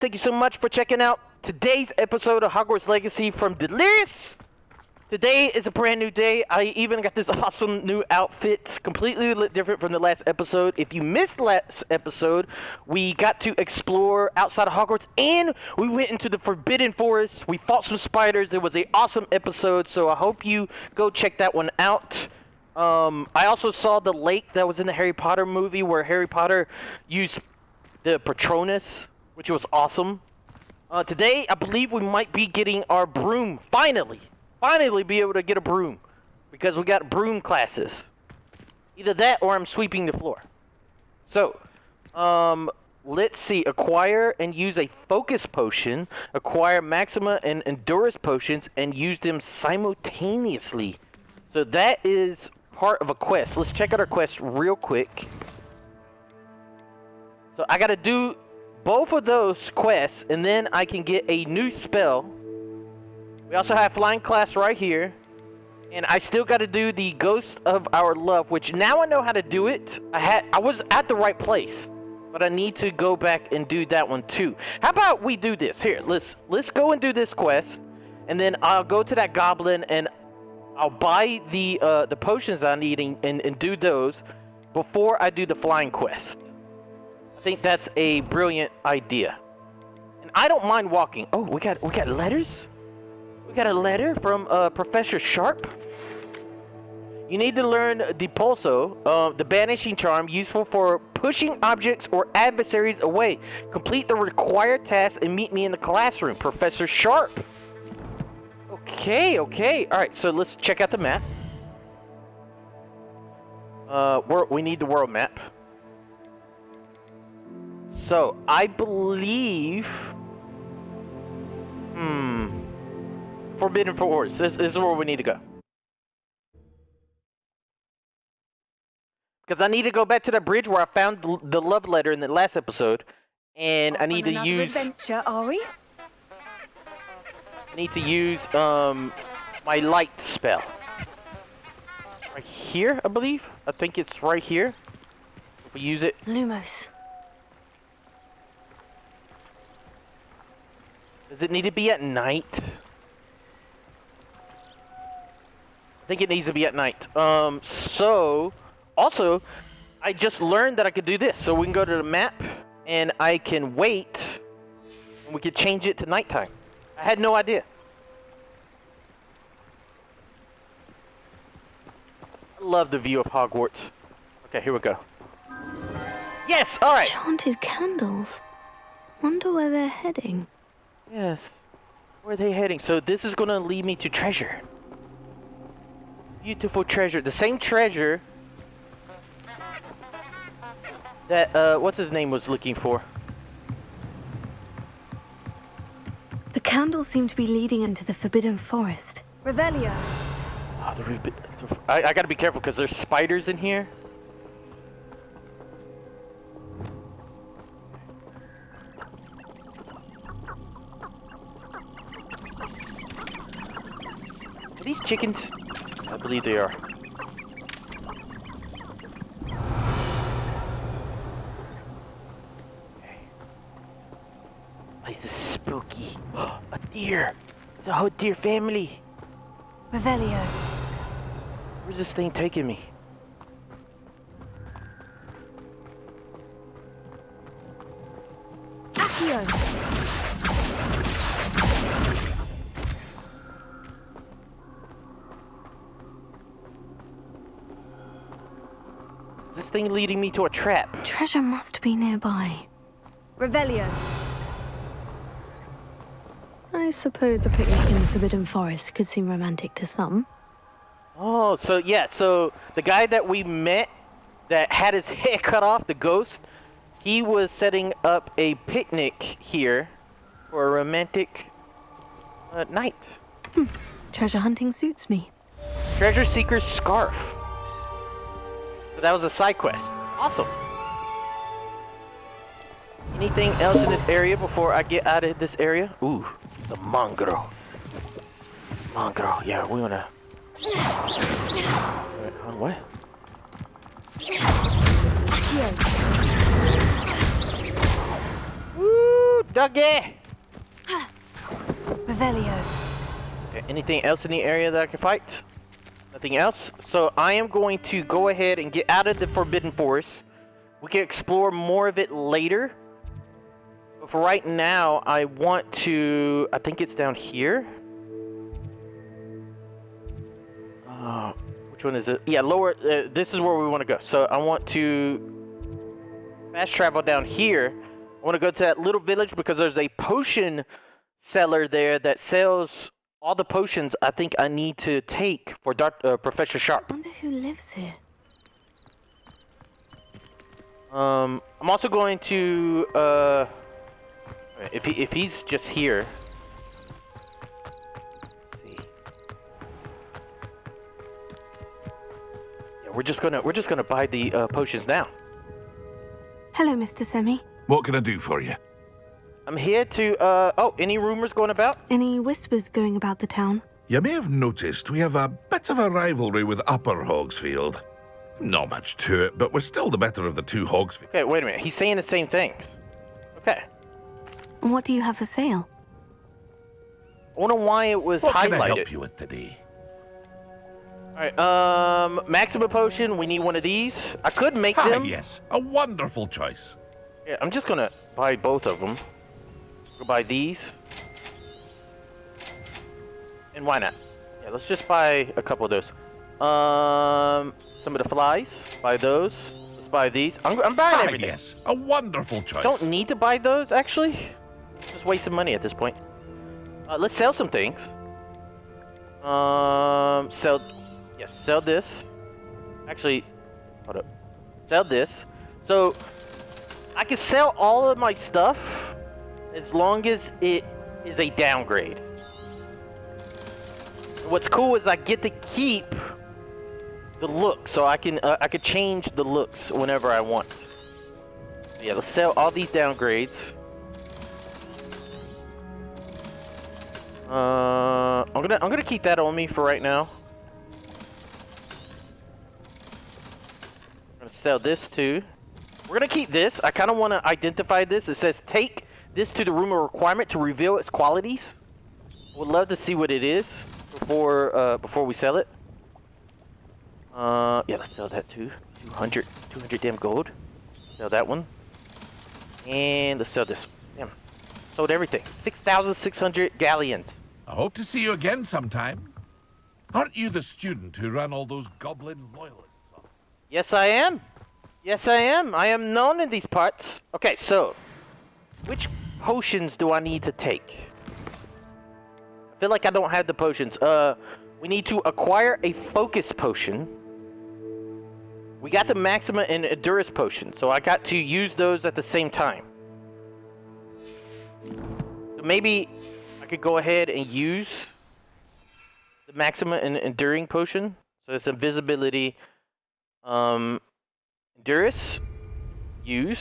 Thank you so much for checking out today's episode of Hogwarts Legacy from Delirious. Today is a brand new day. I even got this awesome new outfit, completely different from the last episode. If you missed last episode, we got to explore outside of Hogwarts and we went into the Forbidden Forest. We fought some spiders. It was an awesome episode, so I hope you go check that one out. I also saw the lake that was in the Harry Potter movie where Harry Potter used the Patronus, which was awesome. Today, I believe we might be getting our broom, finally be able to get a broom, because we got broom classes. Either that or I'm sweeping the floor. So, let's see. Acquire and use a focus potion, acquire maxima and endurance potions, and use them simultaneously. So that is part of a quest. Let's check out our quest real quick. So I gotta do both of those quests, and then I can get a new spell. We also have flying class right here, and I still got to do the Ghost of Our Love, which now I know how to do it. I was at the right place, but I need to go back and do that one too. How about we do this here? Let's go and do this quest, and then I'll go to that goblin and I'll buy the potions I need and do those before I do the flying quest. I think that's a brilliant idea, and I don't mind walking. Oh, we got letters. We got a letter from Professor Sharp. You need to learn Depulso, the banishing charm, useful for pushing objects or adversaries away. Complete the required task and meet me in the classroom, Professor Sharp. Okay. All right, so let's check out the map. We need the world map. So I believe. Forbidden Forest. This is where we need to go. Because I need to go back to the bridge where I found the love letter in the last episode, and I need to use. Adventure, are we? I need to use my light spell. Right here, I believe. I think it's right here. If we use it. Lumos. Does it need to be at night? I think it needs to be at night. So also I just learned that I could do this, so we can go to the map and I can wait and we can change it to nighttime. I had no idea. I love the view of Hogwarts. Okay, here we go. Yes, all right. Enchanted candles. Wonder where they're heading. Yes, where are they heading? So this is gonna lead me to treasure. Beautiful treasure. The same treasure that, what's his name was looking for. The candles seem to be leading into the Forbidden Forest. Revelio. Oh, I gotta be careful because there's spiders in here. Are these chickens? I believe they are. Okay. Place is spooky. A deer. It's a whole deer family. Revelio. Where's this thing taking me? Accio. This thing leading me to a trap. Treasure must be nearby. Revelio. I suppose the picnic in the Forbidden Forest could seem romantic to some. Oh, so yeah, so the guy that we met that had his head cut off, the ghost, he was setting up a picnic here for a romantic night. Treasure hunting suits me. Treasure Seeker's Scarf. So that was a side quest. Awesome. Anything else in this area before I get out of this area? Ooh, the mongrel. Mongrel, yeah, we wanna... Wait, what? Woo! Doggy! Revelio. Okay, anything else in the area that I can fight? Nothing else? So I am going to go ahead and get out of the Forbidden Forest. We can explore more of it later. But for right now, I want to... I think it's down here. Which one is it? Yeah, lower... this is where we want to go. So I want to fast travel down here. I want to go to that little village because there's a potion seller there that sells all the potions I think I need to take for Professor Sharp. I wonder who lives here. I'm also going to if he's just here. Let's see. Yeah, we're just gonna buy the potions now. Hello, Mr. Semi. What can I do for you? I'm here to oh, any rumors going about? Any whispers going about the town? You may have noticed we have a bit of a rivalry with Upper Hogsfield. Not much to it, but we're still the better of the two Hogsfield. Okay, wait a minute. He's saying the same things. Okay. What do you have for sale? I wonder why it was What highlighted. can I help you with today? Alright, Maxima Potion, we need one of these. I could make them. Yes, a wonderful choice. Yeah, I'm just gonna buy both of them. Go buy these. And why not? Yeah, let's just buy a couple of those. Some of the flies. Buy those. Let's buy these. I'm buying everything. Yes, a wonderful choice. Don't need to buy those, actually. Just wasting money at this point. Let's sell some things. Sell this. Actually, hold up. Sell this. So, I can sell all of my stuff as long as it is a downgrade. What's cool is I get to keep the look, so I can change the looks whenever I want. Yeah, let's sell all these downgrades. I'm gonna keep that on me for right now. I'm gonna sell this too. We're gonna keep this. I kind of want to identify this. It says take this to the room of requirement to reveal its qualities. Would love to see what it is before we sell it. Yeah, let's sell that too. 200 damn gold. Sell that one. And let's sell this. Damn. Sold everything. 6,600 galleons. I hope to see you again sometime. Aren't you the student who ran all those goblin loyalists? Yes, I am. Yes, I am. I am known in these parts. Okay, so which potions do I need to take? I feel like I don't have the potions. We need to acquire a focus potion. We got the Maxima and Endurance potion, so I got to use those at the same time. So maybe I could go ahead and use the Maxima and Enduring potion. So it's invisibility. Endurance, use,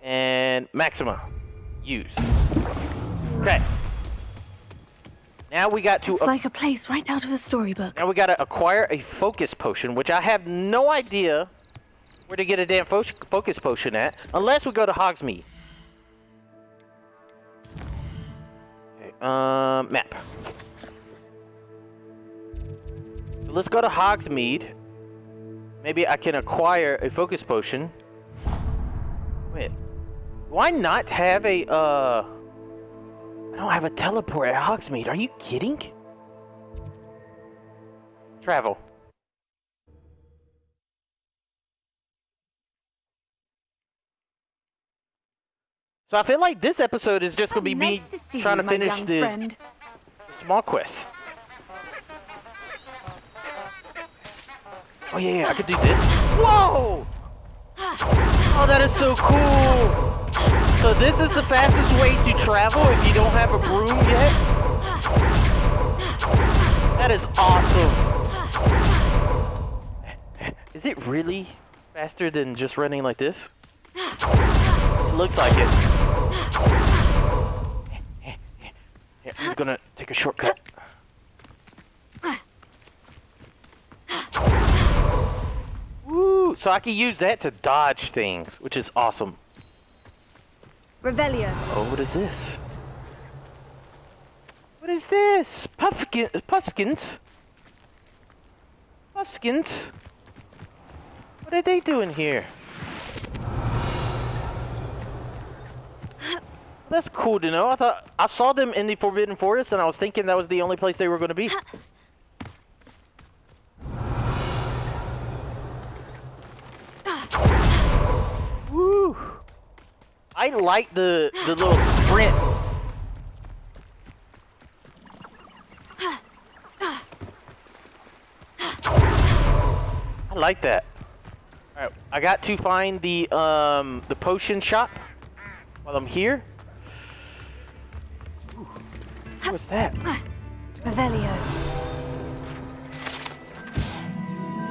and Maxima, use. Okay. Now we got to... It's like a place right out of a storybook. Now we got to acquire a focus potion, which I have no idea where to get a damn focus potion at, unless we go to Hogsmeade. Okay, map. So let's go to Hogsmeade. Maybe I can acquire a focus potion. Wait, do I not have a, I don't have a teleport at Hogsmeade. Are you kidding? Travel. So I feel like this episode is just going to be me trying to finish the small quest. Oh yeah, I could do this. Whoa! Oh, that is so cool. So this is the fastest way to travel if you don't have a broom yet? That is awesome. Is it really faster than just running like this? It looks like it. Yeah, I'm gonna take a shortcut. Woo! So I can use that to dodge things, which is awesome. Revelio. Oh, what is this? What is this? Puffskins? Puffskins? What are they doing here? That's cool to know. I saw them in the Forbidden Forest, and I was thinking that was the only place they were going to be. Woo! I like the little sprint. I like that. All right, I got to find the potion shop while I'm here. Ooh, what's that? Revelio.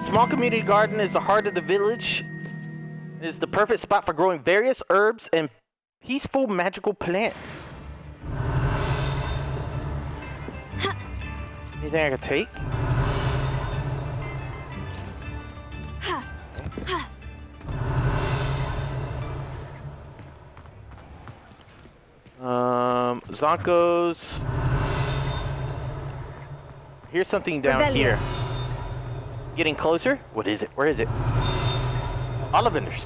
Small community garden is the heart of the village. It is the perfect spot for growing various herbs and peaceful magical plants. Anything I can take? Zonkos. Here's something down here. Getting closer? What is it? Where is it? Ollivanders.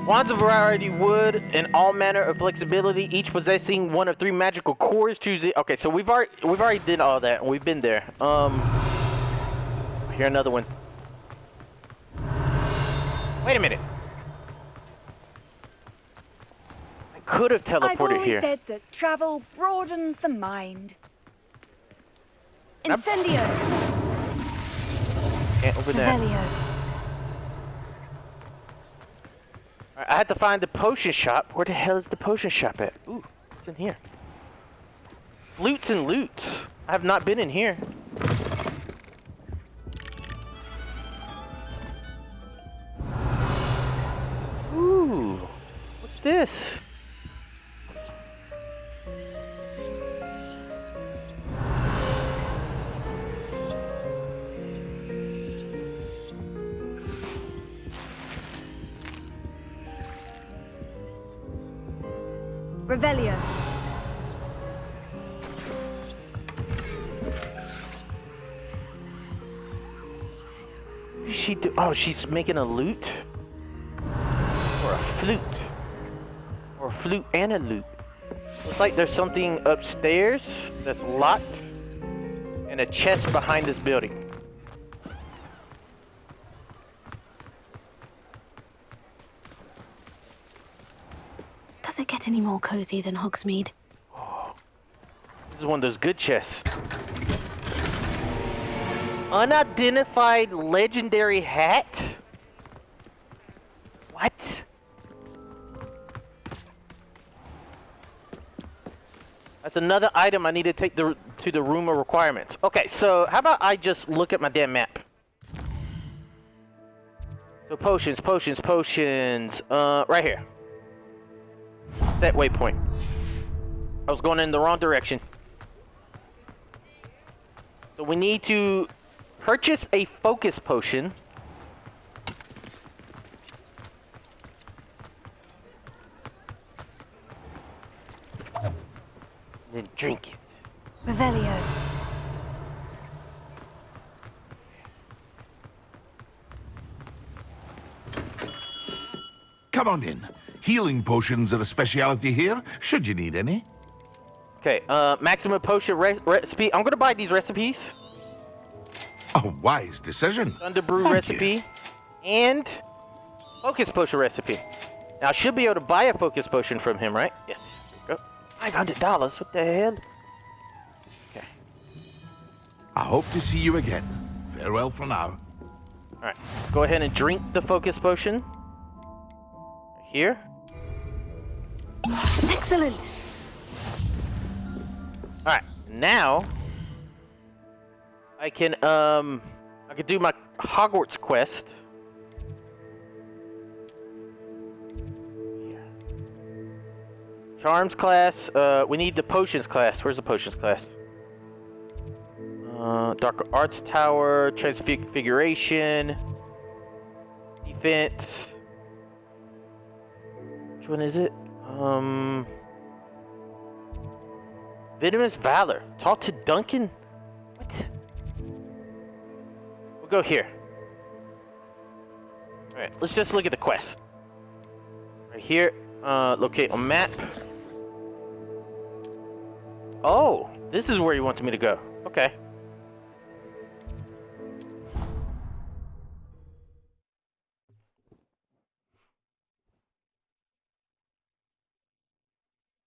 Wands of variety wood and all manner of flexibility, each possessing one of 3 magical cores. Choose it. Okay, so we've already did all that. We've been there. Here another one. Wait a minute. I could have teleported I've always here. said that travel broadens the mind. Incendio. Can't open that. Revelio. I had to find the potion shop. Where the hell is the potion shop at? Ooh, it's in here. Loots and loot. I have not been in here. Ooh, what's this? Revelio. What did she do? Oh, she's making a lute? Or a flute? Or a flute and a lute? Looks like there's something upstairs that's locked. And a chest behind this building. Does it get any more cozy than Hogsmeade? This is one of those good chests. Unidentified legendary hat? What? That's another item I need to take to the room of requirements. Okay, so how about I just look at my damn map? So potions. Right here. Set waypoint. I was going in the wrong direction. So we need to purchase a focus potion. And then drink it. Revelio. Come on in. Healing potions are a speciality here, should you need any. Okay, maximum potion recipe. I'm gonna buy these recipes. A wise decision. Thunder brew Thank recipe. you. And focus potion recipe. Now I should be able to buy a focus potion from him, right? Yes. Go. $500. What the hell? Okay. I hope to see you again. Farewell for now. Alright. Let's go ahead and drink the focus potion. Right here. Excellent. Alright. Now I can do my Hogwarts quest. Here. Charms class. We need the potions class. Where's the potions class? Dark Arts Tower, Transfiguration, defense. Which one is it? Venomous Valor. Talk to Duncan? What? We'll go here. Alright, let's just look at the quest. Right here. Locate on map. Oh, this is where you wanted me to go. Okay.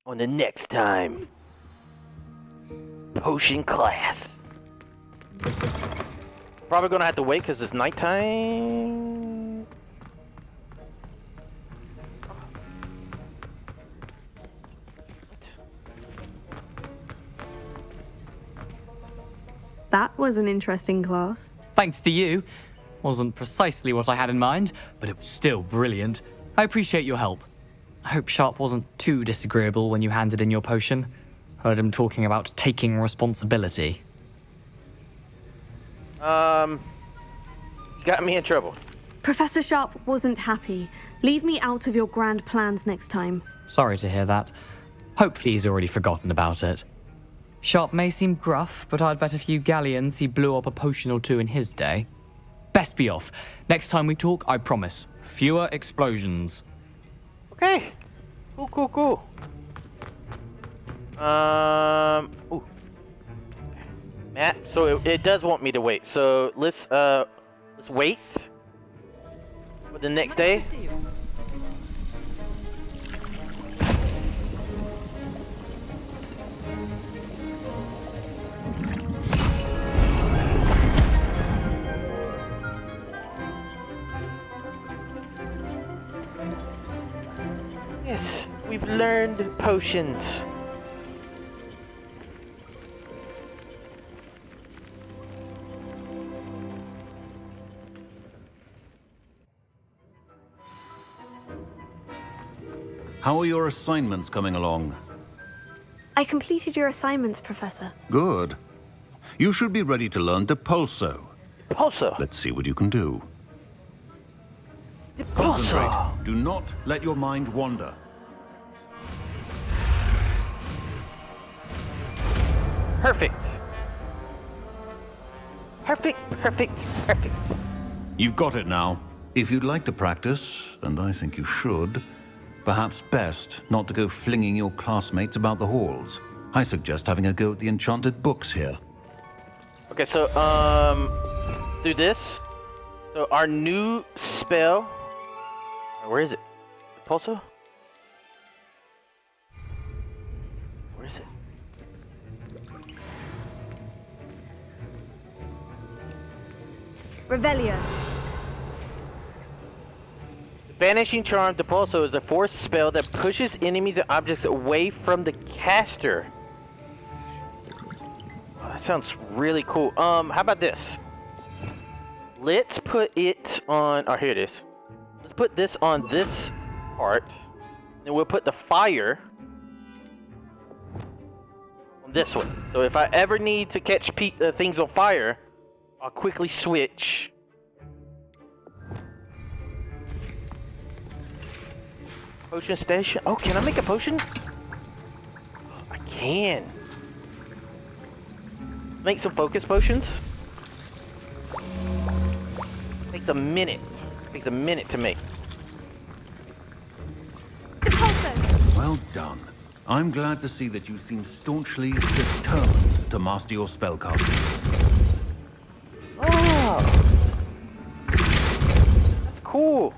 On the next time. Potion class. Probably gonna have to wait because it's nighttime. That was an interesting class. Thanks to you. Wasn't precisely what I had in mind, but it was still brilliant. I appreciate your help. I hope Sharp wasn't too disagreeable when you handed in your potion. Heard him talking about taking responsibility. You got me in trouble. Professor Sharp wasn't happy. Leave me out of your grand plans next time. Sorry to hear that. Hopefully he's already forgotten about it. Sharp may seem gruff, but I'd bet a few galleons he blew up a potion or two in his day. Best be off. Next time we talk, I promise. Fewer explosions. Okay. Cool. Ooh. Map. So it does want me to wait. So let's wait for the next day. Yes, we've learned potions. How are your assignments coming along? I completed your assignments, Professor. Good. You should be ready to learn Depulso. Depulso. Let's see what you can do. Depulso. Concentrate. Do not let your mind wander. Perfect. You've got it now. If you'd like to practice, and I think you should, perhaps best not to go flinging your classmates about the halls. I suggest having a go at the enchanted books here. Okay, so do this. So our new spell. Where is it? Depulso? Where is it? Revelio. Banishing Charm Depulso is a force spell that pushes enemies and objects away from the caster. Oh, that sounds really cool. How about this? Let's put it on. Oh, here it is. Let's put this on this part. And we'll put the fire on this one. So if I ever need to catch things on fire, I'll quickly switch. Potion station. Oh, can I make a potion? I can. Make some focus potions. Takes a minute. Takes a minute to make. Depulso. Well done. I'm glad to see that you seem staunchly determined to master your spellcasting. Oh, that's cool.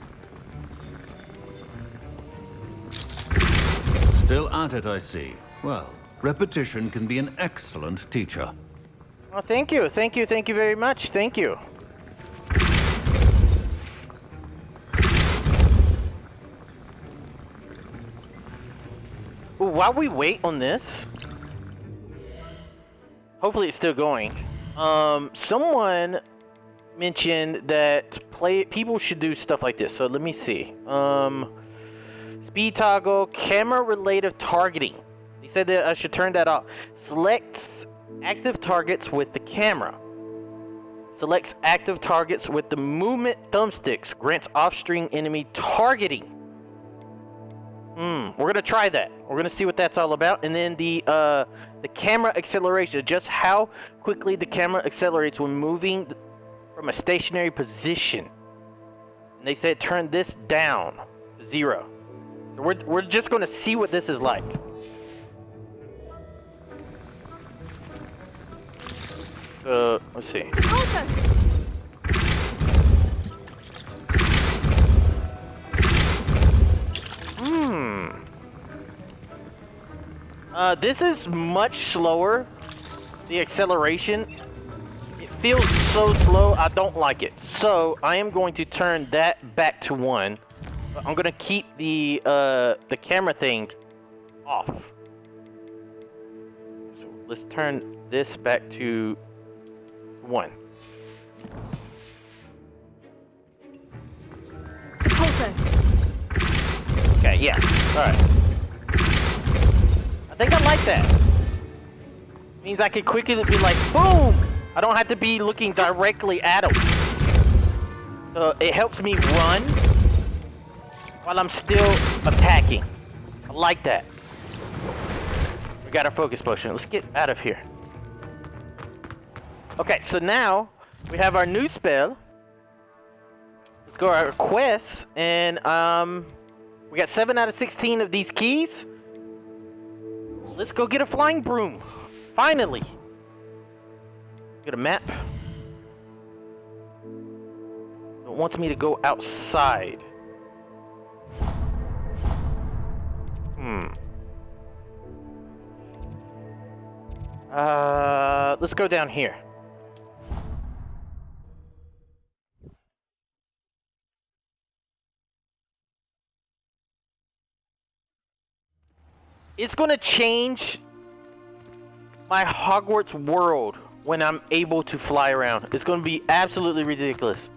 Still at it, I see. Well, repetition can be an excellent teacher. Oh, thank you very much. Thank you. Ooh, while we wait on this, hopefully it's still going. Someone mentioned that people should do stuff like this. So let me see. Speed toggle, camera related targeting. He said that I should turn that off. Select active targets with the camera. Selects active targets with the movement thumbsticks. Grants off-string enemy targeting. We're gonna try that. We're gonna see what that's all about. And then the camera acceleration, just how quickly the camera accelerates when moving from a stationary position. And they said turn this down to 0. So we're just gonna see what this is like. Let's see. This is much slower. The acceleration. It feels so slow, I don't like it. So I am going to turn that back to 1. But I'm gonna keep the camera thing off. So let's turn this back to 1. Depulso. Okay, yeah. Alright. I think I like that. Means I can quickly be like, boom! I don't have to be looking directly at them. So it helps me run while I'm still attacking. I like that. We got our focus potion. Let's get out of here. Okay, so now we have our new spell. Let's go our quests, and we got 7 out of 16 of these keys. Let's go get a flying broom. Finally. Get a map. It wants me to go outside. Let's go down here. It's gonna change my Hogwarts world when I'm able to fly around. It's gonna be absolutely ridiculous.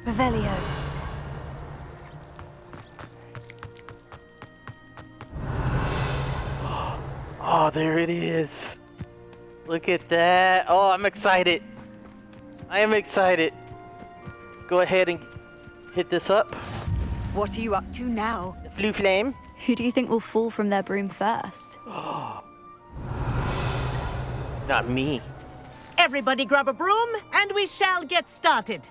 Revelio. Oh, there it is. Look at that. Oh, I'm excited. I am excited. Go ahead and hit this up. What are you up to now? The blue flame. Who do you think will fall from their broom first? Not me. Everybody grab a broom, and we shall get started.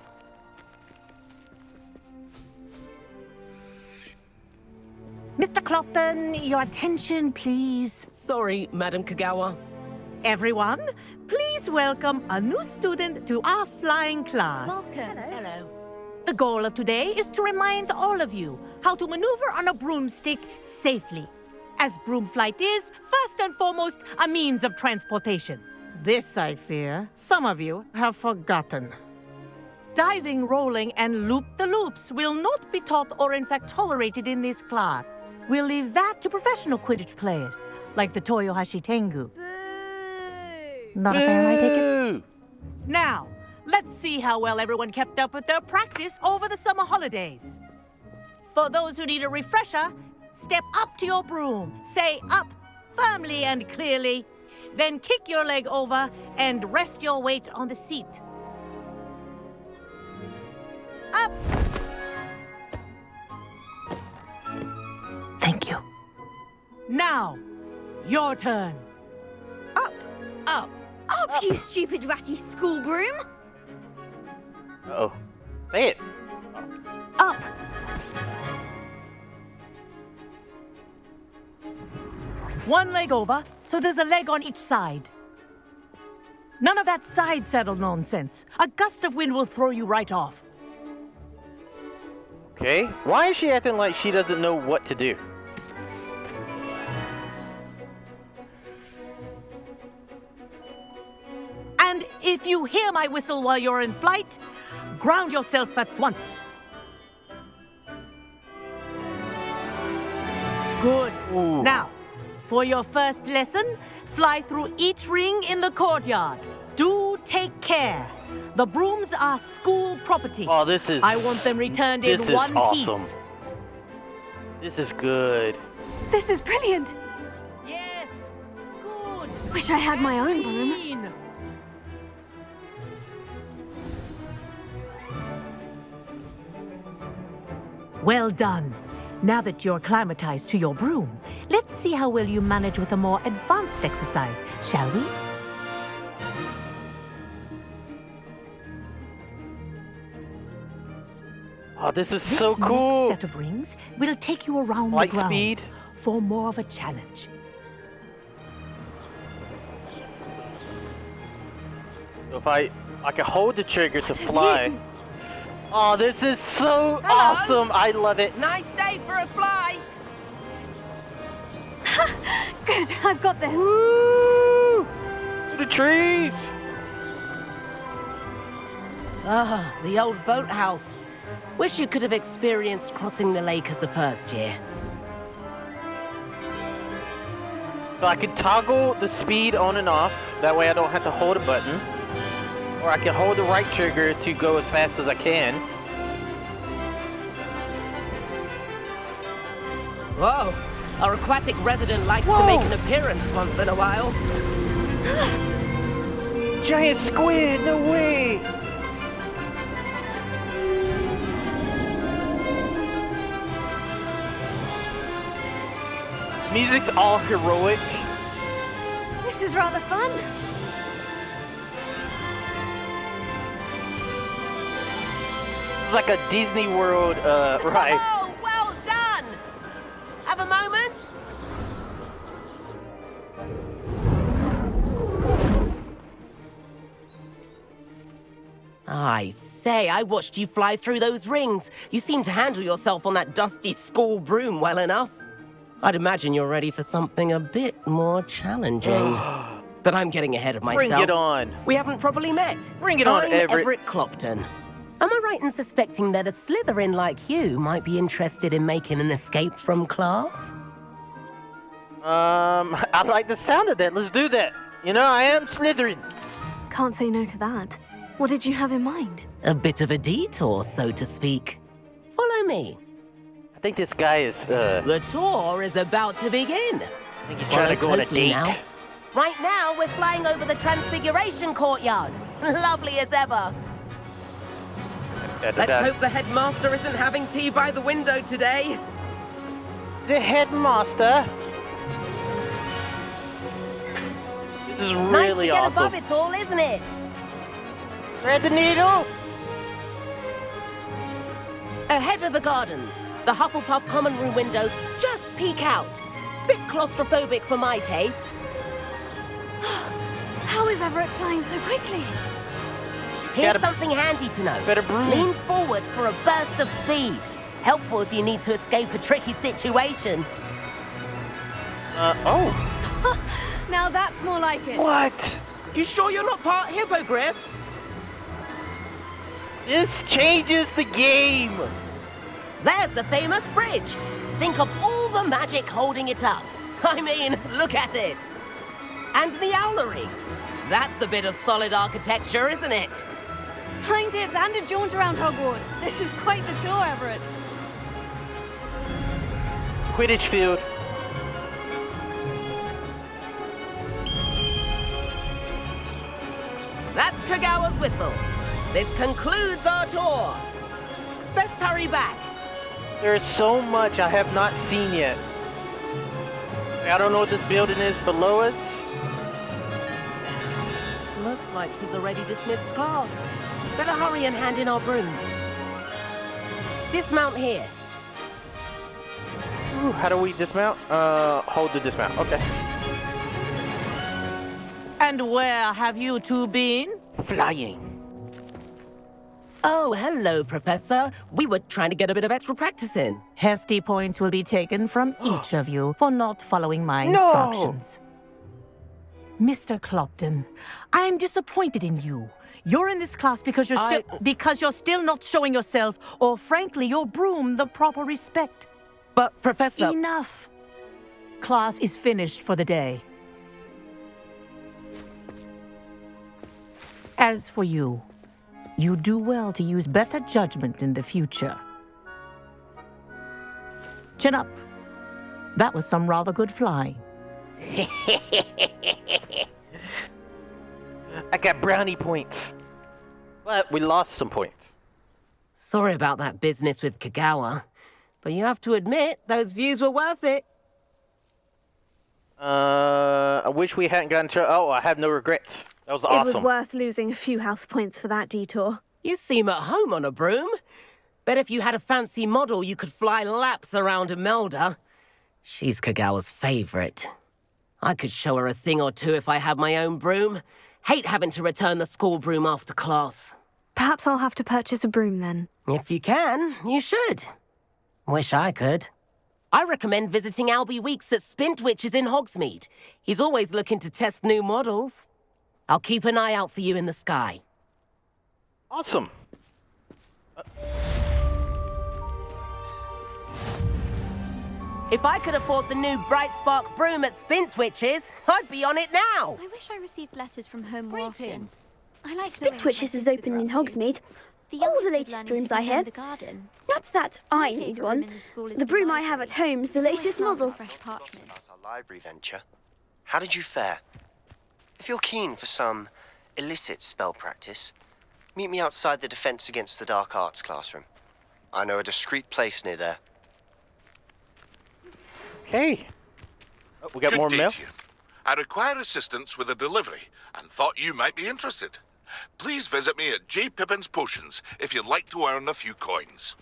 Mr. Clopton, your attention, please. Sorry, Madam Kagawa. Everyone, please welcome a new student to our flying class. Welcome. Hello. The goal of today is to remind all of you how to maneuver on a broomstick safely, as broom flight is, first and foremost, a means of transportation. This, I fear, some of you have forgotten. Diving, rolling, and loop-the-loops will not be taught or in fact tolerated in this class. We'll leave that to professional Quidditch players, like the Toyohashi Tengu. Not a fan, I take it? Boo! Now, let's see how well everyone kept up with their practice over the summer holidays. For those who need a refresher, step up to your broom, say up firmly and clearly, then kick your leg over and rest your weight on the seat. Up! Thank you. Now, your turn. Up. Up. Up, you stupid ratty school broom. Uh-oh. Say it. Up. One leg over, so there's a leg on each side. None of that side saddle nonsense. A gust of wind will throw you right off. Okay. Why is she acting like she doesn't know what to do? And if you hear my whistle while you're in flight, ground yourself at once. Good. Ooh. Now, for your first lesson, fly through each ring in the courtyard. Do take care. The brooms are school property. Oh, this is... I want them returned in this is one awesome. piece. This is good. This is brilliant. Yes. Good. Wish I had my own broom. Well done. Now that you're acclimatized to your broom, let's see how well you manage with a more advanced exercise, shall we? Oh, this is This so cool. next set of rings will take you around Light the grounds speed. for more of a challenge. So if I can hold the trigger to What have fly. you- Oh, this is so Hello. awesome. I love it. Nice day for a flight. Good, I've got this. Woo! To the trees. Ah, the old boathouse. Wish you could have experienced crossing the lake as a first year. So I can toggle the speed on and off. That way I don't have to hold a button. Or I can hold the right trigger to go as fast as I can. Whoa, our aquatic resident likes to Whoa. make an appearance once in a while. Giant squid, no way. Music's all heroic. This is rather fun. It's like a Disney World ride. Oh, well done. Have a moment? I say, I watched you fly through those rings. You seem to handle yourself on that dusty school broom well enough. I'd imagine you're ready for something a bit more challenging. But I'm getting ahead of myself. Bring it on. We haven't properly met. Bring it on, I'm Everett. Clopton. Am I right in suspecting that a Slytherin like you might be interested in making an escape from class? I like the sound of that. Let's do that. You know, I am Slytherin. Can't say no to that. What did you have in mind? A bit of a detour, so to speak. Follow me. I think this guy is, The tour is about to begin. I think he's trying to go on a Closely date. now. Right now, we're flying over the Transfiguration Courtyard. Lovely as ever. Let's hope the headmaster isn't having tea by the window today. The headmaster. This is Nice really to get awesome. above it all, isn't it? Thread the needle. Ahead of the gardens, the Hufflepuff common room windows just peek out. Bit claustrophobic for my taste. How is Everett flying so quickly? Here's Gotta- something handy to know. Better broom. Lean forward for a burst of speed. Helpful if you need to escape a tricky situation. Oh. Now that's more like it. What? You sure you're not part hippogriff? This changes the game. There's the famous bridge. Think of all the magic holding it up. I mean, look at it. And the owlery. That's a bit of solid architecture, isn't it? Flying tips and a jaunt around Hogwarts. This is quite the tour, Everett. Quidditch field. That's Kagawa's whistle. This concludes our tour. Best hurry back. There is so much I have not seen yet. I don't know what this building is below us. Looks like she's already dismissed class. Better hurry and hand in our brooms. Dismount here. Ooh, how do we dismount? Hold the dismount. Okay. And where have you two been? Flying. Oh, hello, Professor. We were trying to get a bit of extra practice in. Hefty points will be taken from each of you for not following my No! instructions. Mr. Clopton, I'm disappointed in you. You're in this class because you're still not showing yourself, or frankly, your broom the proper respect. But, Professor... Enough. Class is finished for the day. As for you, you do well to use better judgment in the future. Chin up. That was some rather good flying. I got brownie points. But we lost some points. Sorry about that business with Kagawa, but you have to admit, those views were worth it. I wish we hadn't gotten to... Oh, I have no regrets. That was It awesome. was worth losing a few house points for that detour. You seem at home on a broom. Bet if you had a fancy model, you could fly laps around Imelda. She's Kagawa's favorite. I could show her a thing or two if I had my own broom. Hate having to return the school broom after class. Perhaps I'll have to purchase a broom then. If you can, you should. Wish I could. I recommend visiting Albie Weeks at Spintwitches in Hogsmeade. He's always looking to test new models. I'll keep an eye out for you in the sky. Awesome. If I could afford the new Bright Spark broom at Spintwitches, I'd be on it now. I wish I received letters from home more often. Greetings. I like Spintwitches is open in Hogsmeade. All the latest brooms I hear. Not that I need one. The broom I have at home's the latest model. About our library venture. How did you fare? If you're keen for some illicit spell practice, meet me outside the Defense Against the Dark Arts classroom. I know a discreet place near there. Okay. Oh, we got Good more day mail. to you. I require assistance with a delivery and thought you might be interested. Please visit me at J. Pippin's Potions if you'd like to earn a few coins.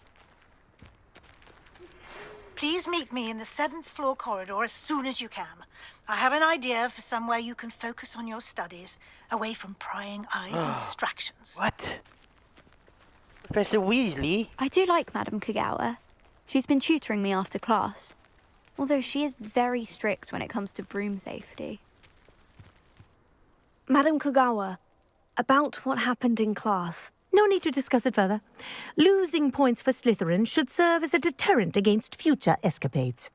Please meet me in the 7th floor corridor as soon as you can. I have an idea for somewhere you can focus on your studies, away from prying eyes and distractions. What? Professor Weasley? I do like Madame Kagawa. She's been tutoring me after class. Although she is very strict when it comes to broom safety. Madame Kagawa, about what happened in class. No need to discuss it further. Losing points for Slytherin should serve as a deterrent against future escapades.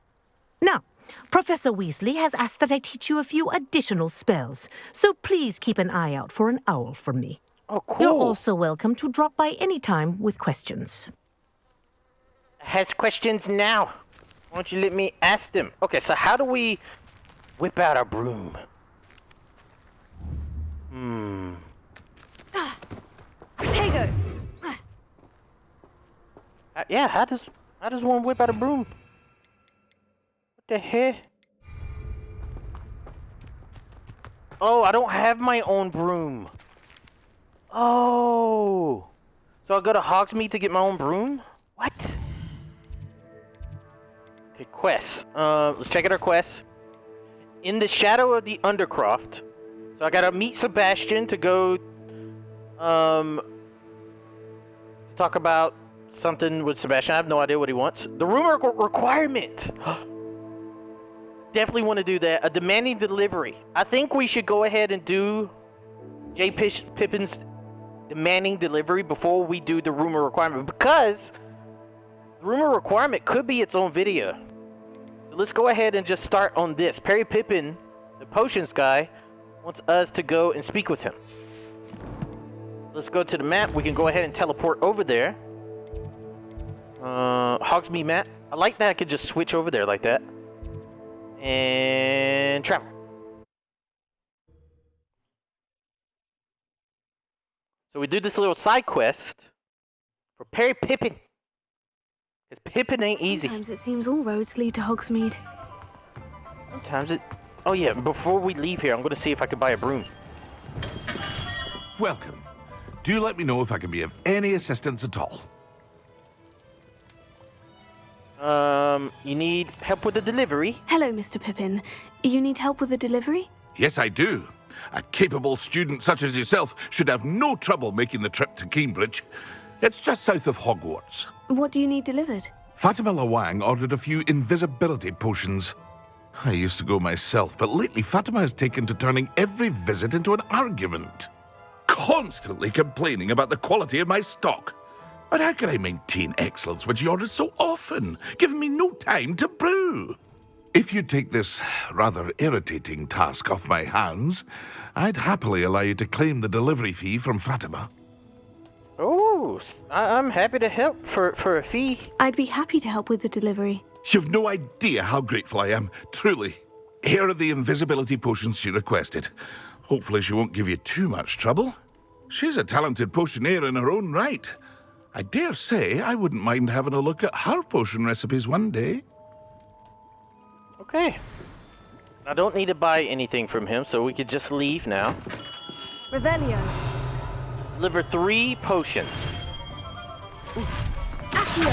Now, Professor Weasley has asked that I teach you a few additional spells, so please keep an eye out for an owl from me. Oh, cool. You're also welcome to drop by any time with questions. Has questions now. Why don't you let me ask them? Okay, so how do we whip out our broom? Potato! Yeah, how does one whip out a broom? What the heck? Oh, I don't have my own broom. Oh. So I go to Hogsmeade to get my own broom? What? Okay, quests. Let's check out our quests. In the shadow of the Undercroft. So I gotta meet Sebastian to go talk about something with Sebastian. I have no idea what he wants. The room requirement. Definitely want to do that. A demanding delivery. I think we should go ahead and do J. Pippin's demanding delivery before we do the rumor requirement, because the rumor requirement could be its own video. So let's go ahead and just start on this. Perry Pippin, the potions guy, wants us to go and speak with him. Let's go to the map. We can go ahead and teleport over there. Hogsmeade map. I like that I could just switch over there like that. And travel. So we do this little side quest for Perry Pippin. Because Pippin ain't easy. Sometimes it seems all roads lead to Hogsmeade. Sometimes it... Oh yeah, before we leave here, I'm going to see if I can buy a broom. Welcome. Do let me know if I can be of any assistance at all. You need help with the delivery? Hello, Mr. Pippin. You need help with the delivery? Yes, I do. A capable student such as yourself should have no trouble making the trip to Cambridge. It's just south of Hogwarts. What do you need delivered? Fatima Lawang ordered a few invisibility potions. I used to go myself, but lately Fatima has taken to turning every visit into an argument. Constantly complaining about the quality of my stock. But how can I maintain excellence when she orders so often, giving me no time to brew? If you take this rather irritating task off my hands, I'd happily allow you to claim the delivery fee from Fatima. Oh, I'm happy to help for a fee. I'd be happy to help with the delivery. You've no idea how grateful I am, truly. Here are the invisibility potions she requested. Hopefully she won't give you too much trouble. She's a talented potioneer in her own right. I dare say I wouldn't mind having a look at her potion recipes one day. Okay. I don't need to buy anything from him, so we could just leave now. Revelio. Deliver 3 potions. Accio.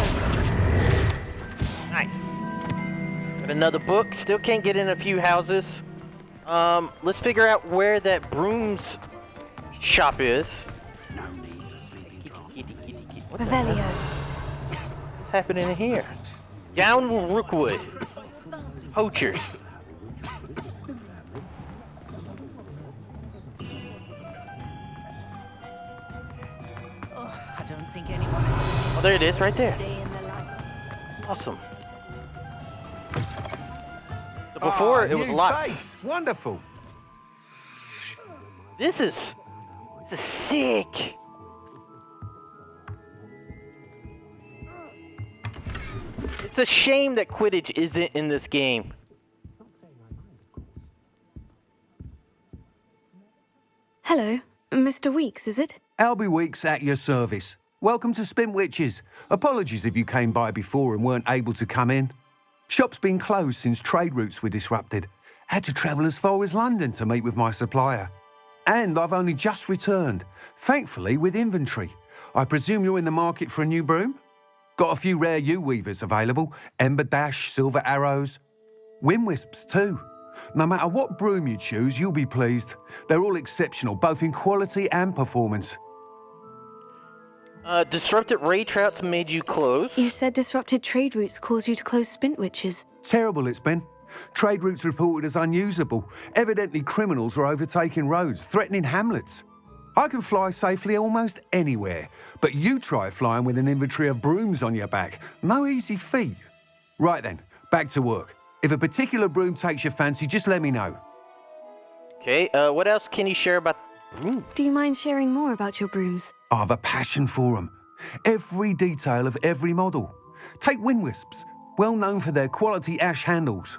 Nice. Got another book. Still can't get in a few houses. Let's figure out where that Broom's shop is. Revelio. What's happening in here? Down Rookwood. Poachers. I don't think anyone. Oh, there it is, right there. Awesome. So before it was locked. Face. Wonderful. This is sick. It's a shame that Quidditch isn't in this game. Hello, Mr. Weeks, is it? Albie Weeks at your service. Welcome to Spintwitches. Apologies if you came by before and weren't able to come in. Shop's been closed since trade routes were disrupted. Had to travel as far as London to meet with my supplier. And I've only just returned, thankfully with inventory. I presume you're in the market for a new broom? Got a few rare U-weavers available, Ember Dash, Silver Arrows. Wind Wisps too. No matter what broom you choose, you'll be pleased. They're all exceptional, both in quality and performance. Disrupted ray trouts made you close. You said disrupted trade routes caused you to close Spintwitches. Terrible it's been. Trade routes reported as unusable. Evidently criminals were overtaking roads, threatening hamlets. I can fly safely almost anywhere, but you try flying with an inventory of brooms on your back. No easy feat. Right then, back to work. If a particular broom takes your fancy, just let me know. Okay, what else can you share about Broom? Do you mind sharing more about your brooms? I have a passion for them. Every detail of every model. Take Wind Wisps, well known for their quality ash handles.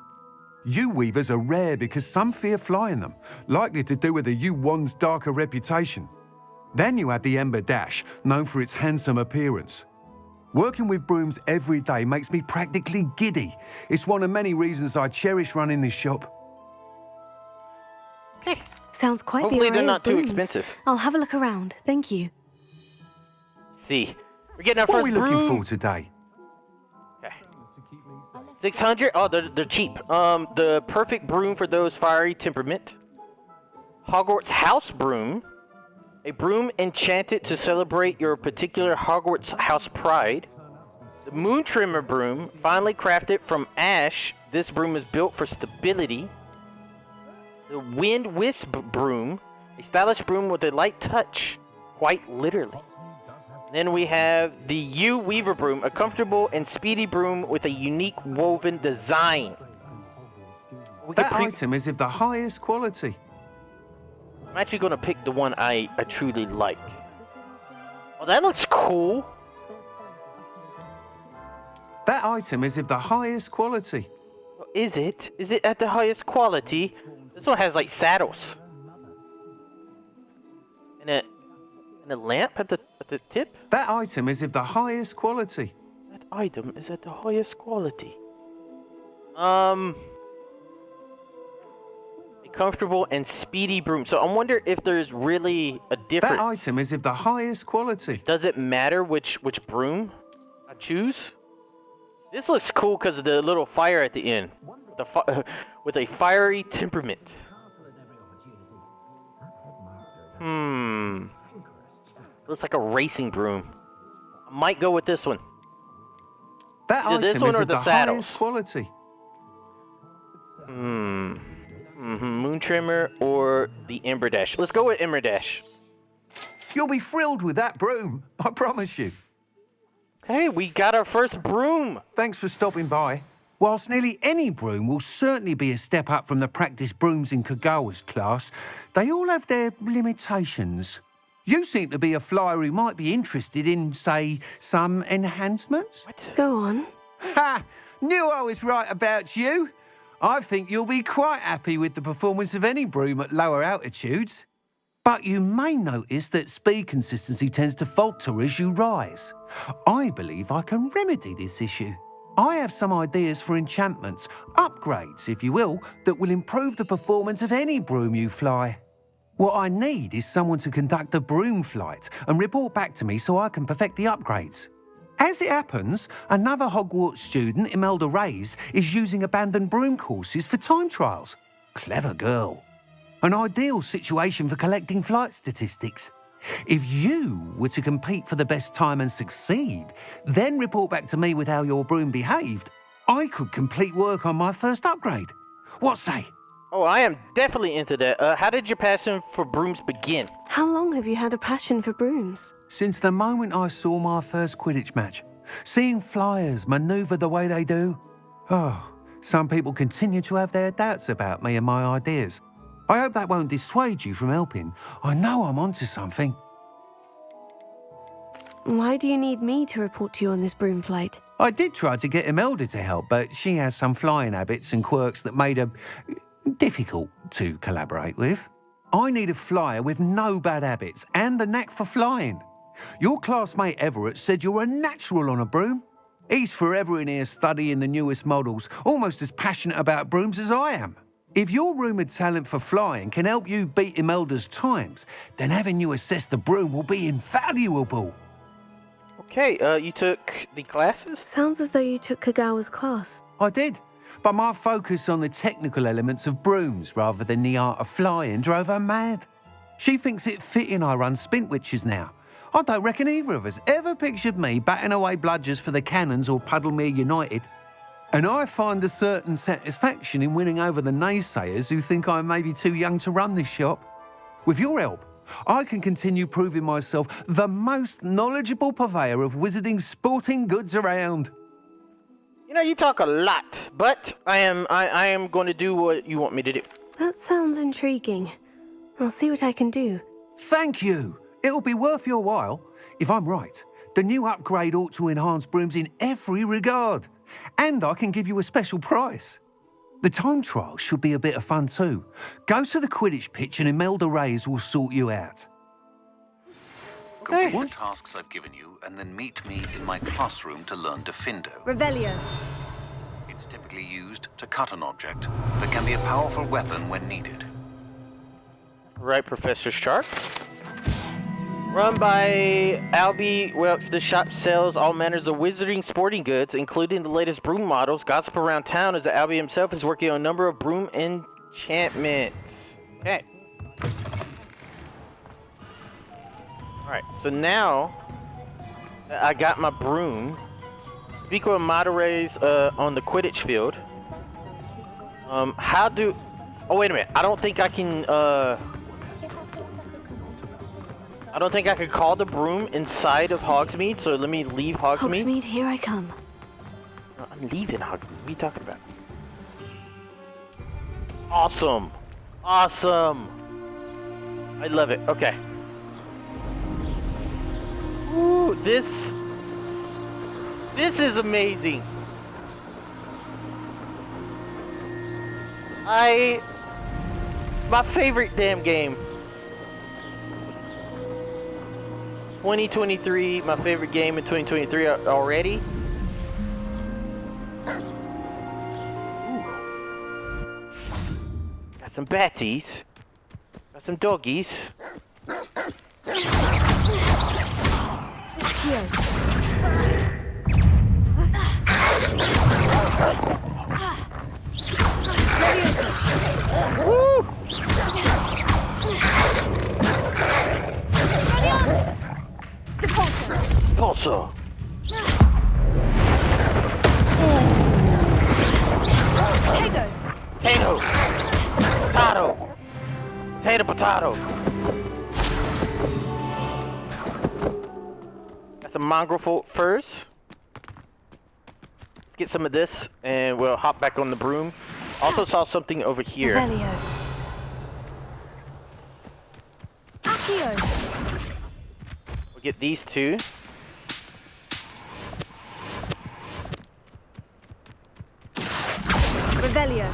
U-weavers are rare because some fear flying them, likely to do with the U-wand's darker reputation. Then you have the Ember Dash, known for its handsome appearance. Working with brooms every day makes me practically giddy. It's one of many reasons I cherish running this shop. Okay. Sounds quite Hopefully the array they're not of too brooms. expensive. I'll have a look around. Thank you. See. We're getting our What are first we looking broom. for today? Okay. 600? Oh, they're cheap. The perfect broom for those fiery temperament. Hogwarts House Broom. A broom enchanted to celebrate your particular Hogwarts house pride. The Moon Trimmer Broom, finely crafted from ash. This broom is built for stability. The Wind Wisp Broom, a stylish broom with a light touch, quite literally. Then we have the U-Weaver Broom, a comfortable and speedy broom with a unique woven design. That item is of the highest quality. I'm actually going to pick the one I truly like. Oh, that looks cool. That item is of the highest quality. Is it? Is it at the highest quality? This one has like saddles. And a lamp at the tip? That item is of the highest quality. That item is at the highest quality. A comfortable and speedy broom. So I wonder if there's really a difference. That item is of the highest quality. Does it matter which broom I choose? This looks cool because of the little fire at the end. With a fiery temperament. Looks like a racing broom. I might go with this one. That Either this item one is or of the the saddles. highest quality. Moon Trimmer or the Ember Dash. Let's go with Ember Dash. You'll be thrilled with that broom, I promise you. Okay, we got our first broom. Thanks for stopping by. Whilst nearly any broom will certainly be a step up from the practice brooms in Kagawa's class, they all have their limitations. You seem to be a flyer who might be interested in, say, some enhancements? Go on. Ha! Knew I was right about you. I think you'll be quite happy with the performance of any broom at lower altitudes. But you may notice that speed consistency tends to falter as you rise. I believe I can remedy this issue. I have some ideas for enchantments, upgrades, if you will, that will improve the performance of any broom you fly. What I need is someone to conduct a broom flight and report back to me so I can perfect the upgrades. As it happens, another Hogwarts student, Imelda Reyes, is using abandoned broom courses for time trials. Clever girl. An ideal situation for collecting flight statistics. If you were to compete for the best time and succeed, then report back to me with how your broom behaved, I could complete work on my first upgrade. What say? Oh, I am definitely into that. How did your passion for brooms begin? How long have you had a passion for brooms? Since the moment I saw my first Quidditch match, seeing flyers manoeuvre the way they do. Oh, some people continue to have their doubts about me and my ideas. I hope that won't dissuade you from helping. I know I'm onto something. Why do you need me to report to you on this broom flight? I did try to get Imelda to help, but she has some flying habits and quirks that made her difficult to collaborate with. I need a flyer with no bad habits and the knack for flying. Your classmate Everett said you're a natural on a broom. He's forever in here studying the newest models, almost as passionate about brooms as I am. If your rumoured talent for flying can help you beat Imelda's times, then having you assess the broom will be invaluable. Okay, you took the classes? Sounds as though you took Kagawa's class. I did, but my focus on the technical elements of brooms rather than the art of flying drove her mad. She thinks it fitting I run Spintwitches now. I don't reckon either of us ever pictured me batting away bludgers for the Cannons or Puddlemere United. And I find a certain satisfaction in winning over the naysayers who think I may be too young to run this shop. With your help, I can continue proving myself the most knowledgeable purveyor of wizarding sporting goods around. You know, you talk a lot, but I am going to do what you want me to do. That sounds intriguing. I'll see what I can do. Thank you. It'll be worth your while. If I'm right, the new upgrade ought to enhance brooms in every regard. And I can give you a special price. The time trial should be a bit of fun too. Go to the Quidditch pitch and Imelda Reyes will sort you out. Complete the tasks I've given you and then meet me in my classroom to learn Diffindo. Revelio. It's typically used to cut an object, but can be a powerful weapon when needed. Right, Professor Sharp. Run by Albie Welks, the shop sells all manners of wizarding sporting goods, including the latest broom models. Gossip around town is that Albie himself is working on a number of broom enchantments. Okay. Alright, so now that I got my broom, speak with moderators on the Quidditch field. How do... Oh, wait a minute. I don't think I can call the broom inside of Hogsmeade, so let me leave Hogsmeade. Hogsmeade, here I come. No, I'm leaving Hogsmeade. What are you talking about? Awesome. Awesome. I love it. Okay. Ooh, this is amazing. My favorite damn game. 2023, my favorite game in 2023 already. Ooh. Got some batties. Got some doggies. Here. Woo! Depulso. Potato. Potato. Got some mongrel furs. Let's get some of this, and we'll hop back on the broom. Also saw something over here. Revelio. Accio. We'll get these two. Revelio.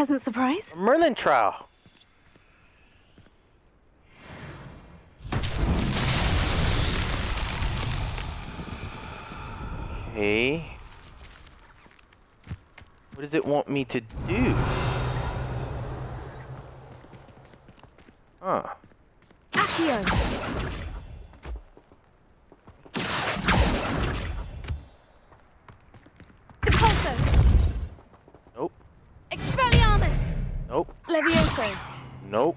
pleasant surprise. A Merlin trial. Okay. What does it want me to do? Huh. Accio. Depulso. Nope. Expelliarmus. Nope. Levioso. Nope.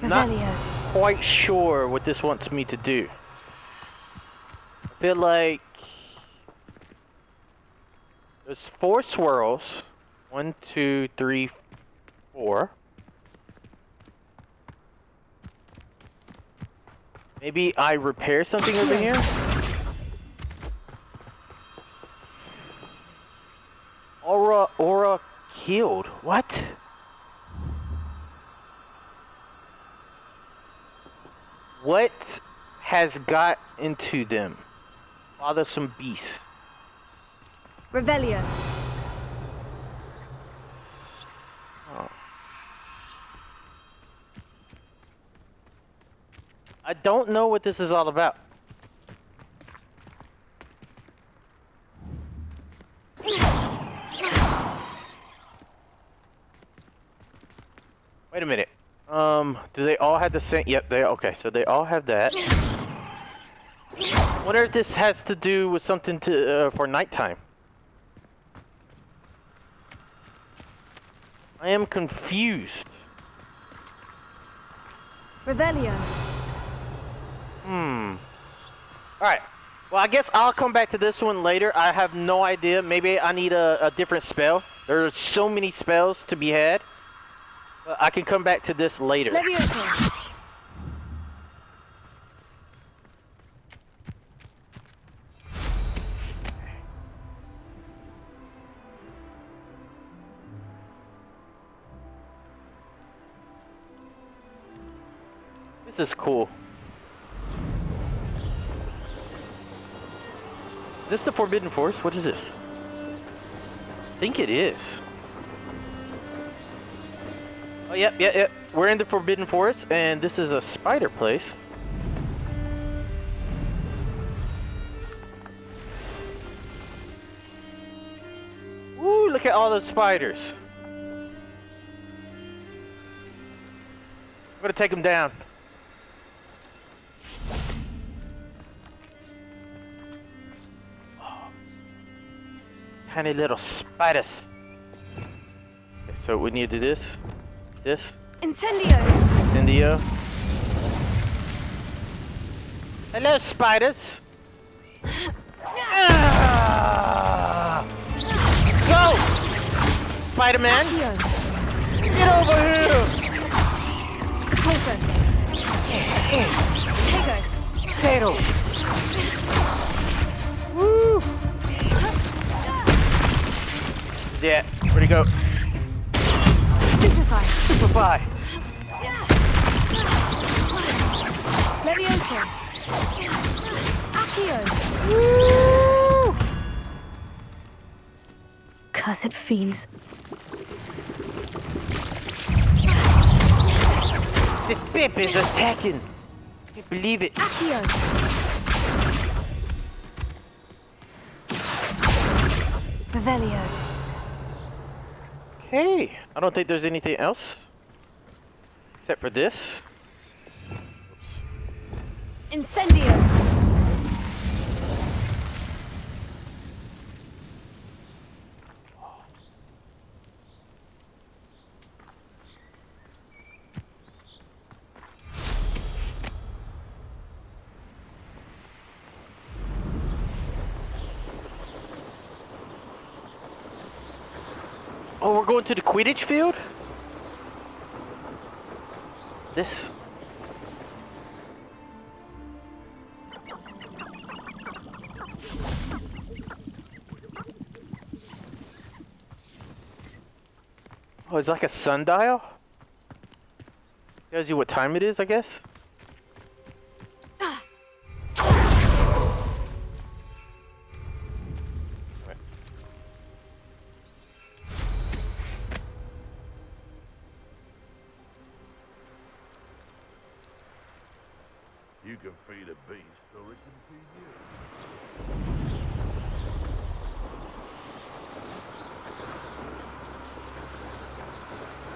Not Revelio. quite sure what this wants me to do. I feel like there's 4 swirls. 1, 2, 3, 4. Maybe I repair something over here? Aura killed. What? What has got into them? Bothersome beast. Revelio. Oh. I don't know what this is all about. Wait a minute. Do they all have the same? Yep, okay, so they all have that. Wonder if this has to do with something to for nighttime. I am confused. Revelio. Alright. Well, I guess I'll come back to this one later. I have no idea. Maybe I need a different spell. There are so many spells to be had. But I can come back to this later. Levioso. This is cool. Is this the Forbidden Forest? What is this? I think it is. Oh, yep. We're in the Forbidden Forest, and this is a spider place. Woo, look at all those spiders. I'm gonna take them down. Tiny little spiders. Okay, so we need to do this. Incendio. Incendio. Hello, spiders. Go! Spider-Man. Get over here. Depulso. Tego. Potatoes. Woo! Yeah, where'd he go? Stupefy. Levioso. Accio. Woo! Cursed fiends. This pimp is attacking. Can't believe it. Accio. Revelio. Okay, I don't think there's anything else except for this. Incendio. Oh, we're going to the Quidditch field? What's this? Oh, it's like a sundial? Tells you what time it is, I guess? You can feed a beast, or it can feed you.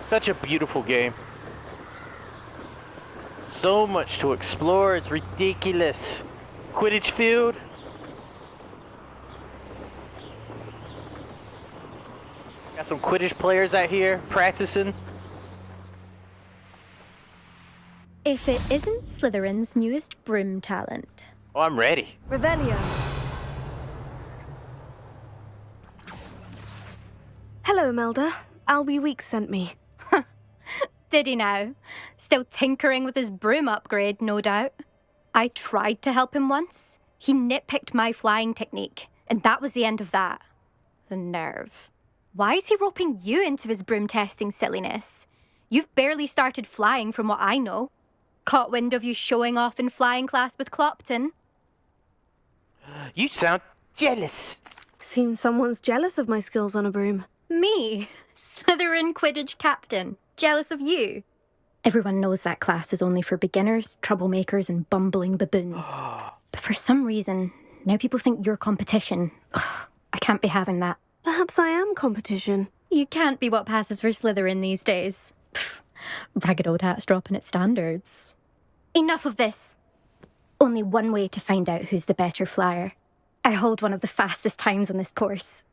Such a beautiful game. So much to explore, it's ridiculous. Quidditch field. Got some Quidditch players out here practicing. If it isn't Slytherin's newest broom talent. Oh, I'm ready. Revelio. Hello, Melda. Albie Weeks sent me. Did he now? Still tinkering with his broom upgrade, no doubt. I tried to help him once. He nitpicked my flying technique, and that was the end of that. The nerve. Why is he roping you into his broom testing silliness? You've barely started flying from what I know. Caught wind of you showing off in flying class with Clopton. You sound jealous. Seems someone's jealous of my skills on a broom. Me? Slytherin Quidditch captain. Jealous of you? Everyone knows that class is only for beginners, troublemakers, and bumbling baboons. But for some reason, now people think you're competition. I can't be having that. Perhaps I am competition. You can't be what passes for Slytherin these days. Ragged old hat's dropping its standards. Enough of this. Only one way to find out who's the better flyer. I hold one of the fastest times on this course.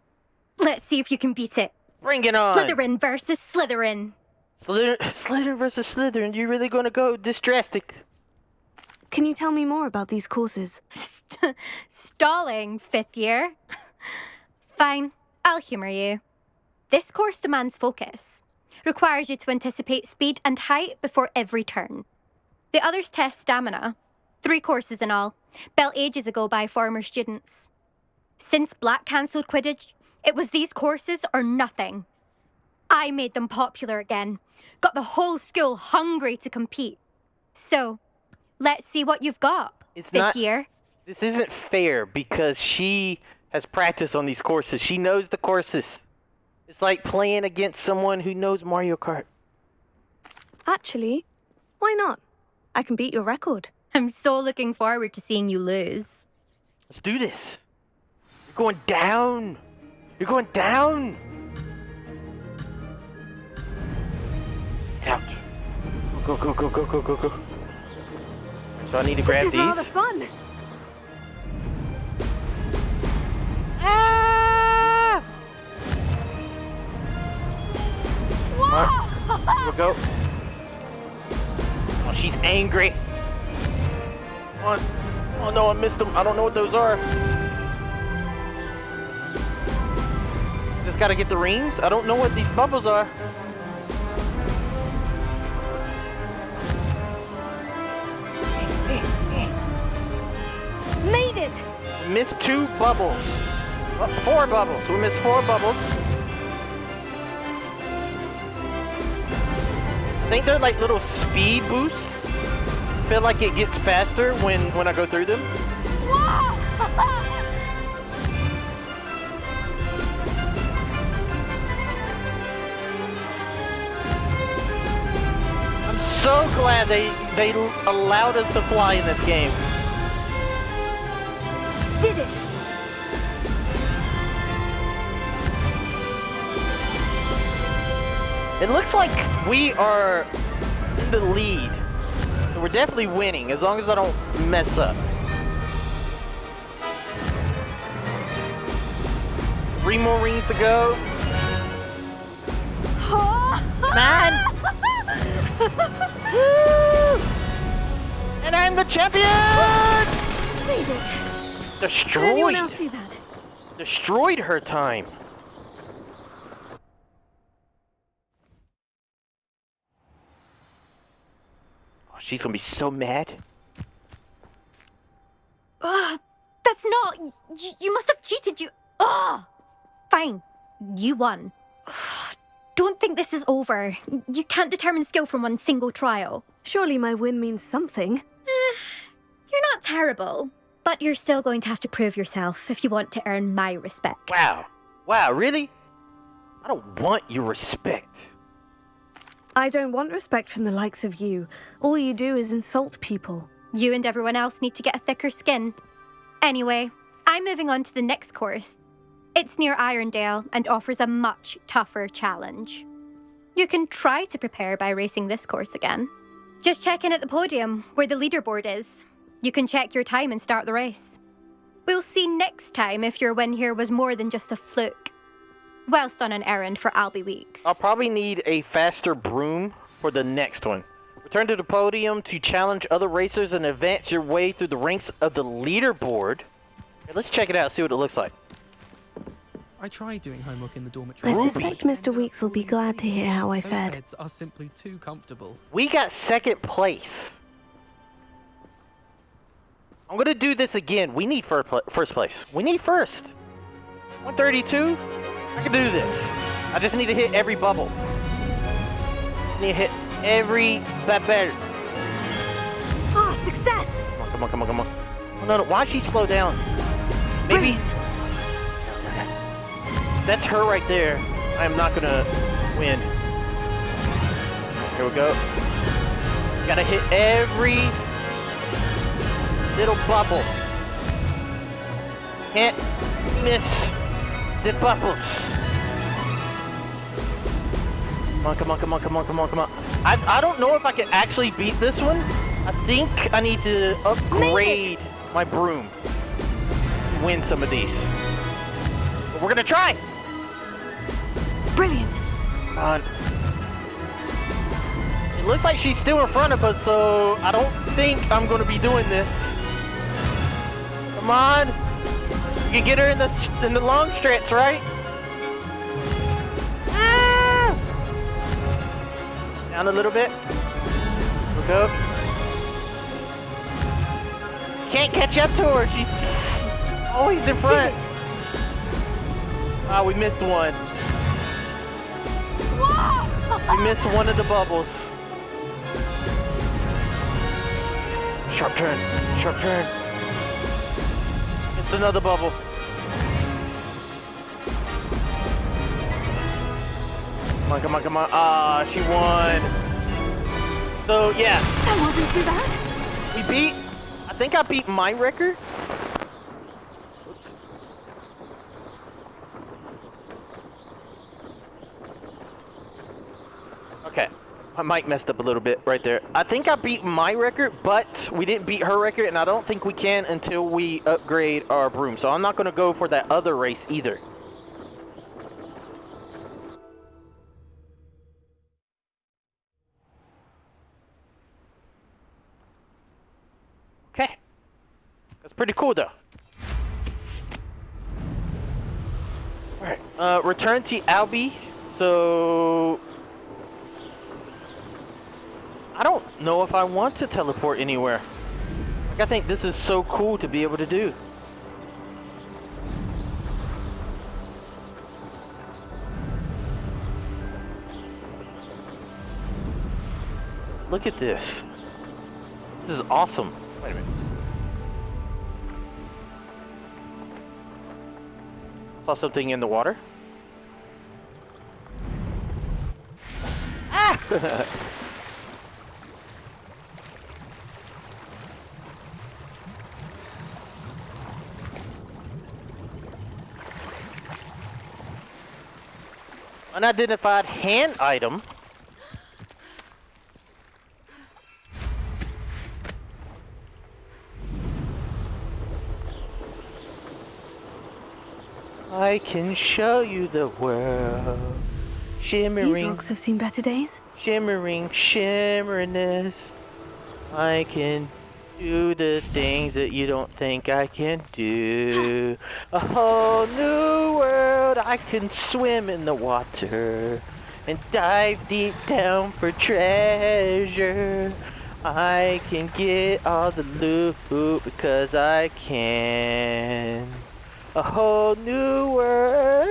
Let's see if you can beat it. Bring it on. Slytherin versus Slytherin. Slytherin versus Slytherin. You really gonna go this drastic? Can you tell me more about these courses? Stalling, 5th year? Fine, I'll humour you. This course demands focus. Requires you to anticipate speed and height before every turn. The others test stamina. 3 courses in all, built ages ago by former students. Since Black cancelled Quidditch, it was these courses or nothing. I made them popular again. Got the whole school hungry to compete. So, let's see what you've got, It's 5th not, year. This isn't fair because she has practiced on these courses. She knows the courses. It's like playing against someone who knows Mario Kart. Actually, why not? I can beat your record. I'm so looking forward to seeing you lose. Let's do this. You're going down. You're going down. It's out. Go, go, go, go, go, go, go. So I need to grab This is these. rather fun. Ah! Whoa! Here we go. Oh, she's angry. Come on. Oh no, I missed them. I don't know what those are. Just gotta get the rings. I don't know what these bubbles are. Made it! Missed 2 bubbles. Oh, 4 bubbles. We missed 4 bubbles. I think they're like little speed boosts. Feel like it gets faster when I go through them. I'm so glad they allowed us to fly in this game. Did it! It looks like we are in the lead. So we're definitely winning, as long as I don't mess up. 3 more rings to go. Come on! Woo! And I'm the champion! Made it. Destroyed. Did anyone else see that? Destroyed her time. Oh, she's gonna be so mad. That's not... You must have cheated, you... Fine. You won. Don't think this is over. You can't determine skill from one single trial. Surely my win means something. You're not terrible, but you're still going to have to prove yourself if you want to earn my respect. Wow. Wow, really? I don't want your respect. I don't want respect from the likes of you. All you do is insult people. You and everyone else need to get a thicker skin. Anyway, I'm moving on to the next course. It's near Irondale and offers a much tougher challenge. You can try to prepare by racing this course again. Just check in at the podium, where the leaderboard is. You can check your time and start the race. We'll see next time if your win here was more than just a fluke. Whilst on an errand for Albie Weeks. I'll probably need a faster broom for the next one. Return to the podium to challenge other racers and advance your way through the ranks of the leaderboard. Okay, let's check it out, see what it looks like. I tried doing homework in the dormitory. I suspect Mr. Weeks will be glad to hear how I fared. Beds are simply too comfortable. We got second place. I'm gonna do this again. We need first place. We need first. 132. I can do this. I just need to hit every bubble. I need to hit every bubble. Ah, success! Come on, come on, come on, come on. Oh, no, no. Why is she slow down? Maybe. Brilliant. That's her right there. I am not gonna win. Here we go. Gotta hit every little bubble. Can't miss the bubbles. Come on, come on, come on, come on, come on, come on. I don't know if I can actually beat this one. I think I need to upgrade my broom to win some of these. But we're gonna try. Brilliant. Come on. It looks like she's still in front of us, so I don't think I'm gonna be doing this. Come on. You can get her in the long stretch, right? Ah! Down a little bit. Look up. Can't catch up to her. She's always in front. Ah, we missed one. We missed one of the bubbles. Sharp turn. Sharp turn. It's another bubble. Come on, come on, come on. Ah, she won. So, yeah. That wasn't too bad. We beat, I think I beat my record. Oops. Okay. My mic messed up a little bit right there. I think I beat my record, but we didn't beat her record, and I don't think we can until we upgrade our broom. So I'm not going to go for that other race either. Okay. That's pretty cool, though. Alright, return to Albie. So I don't know if I want to teleport anywhere. Like, I think this is so cool to be able to do. Look at this. This is awesome. Wait a minute. Saw something in the water. Ah! Unidentified hand item. I can show you the world. Shimmering. These rocks have seen better days. Shimmering, shimmeriness. I can do the things that you don't think I can do. A whole new world. I can swim in the water and dive deep down for treasure. I can get all the loot because I can. A whole new world.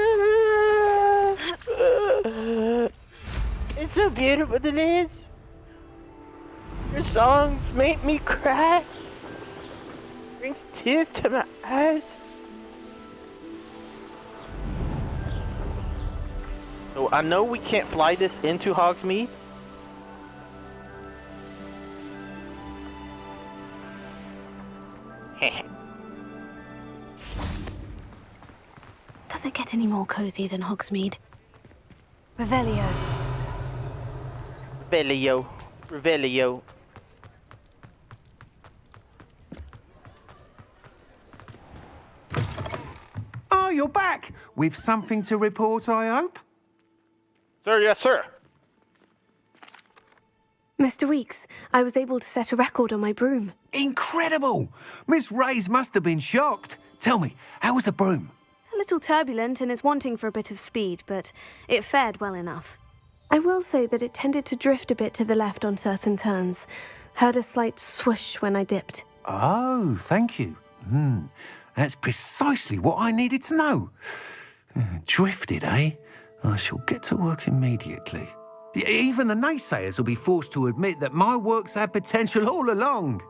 It's so beautiful, Delirious. Your songs make me cry. Brings tears to my eyes. So I know we can't fly this into Hogsmeade. more cozy than Hogsmeade. Revelio. Revelio. Revelio. Oh, you're back! With something to report, I hope? Sir, yes, sir. Mr. Weeks, I was able to set a record on my broom. Incredible! Miss Reyes must have been shocked. Tell me, how was the broom? A little turbulent and is wanting for a bit of speed, but it fared well enough. I will say that it tended to drift a bit to the left on certain turns. Heard a slight swoosh when I dipped. Oh, thank you. That's precisely what I needed to know. Drifted, eh? I shall get to work immediately. Even the naysayers will be forced to admit that my work's had potential all along.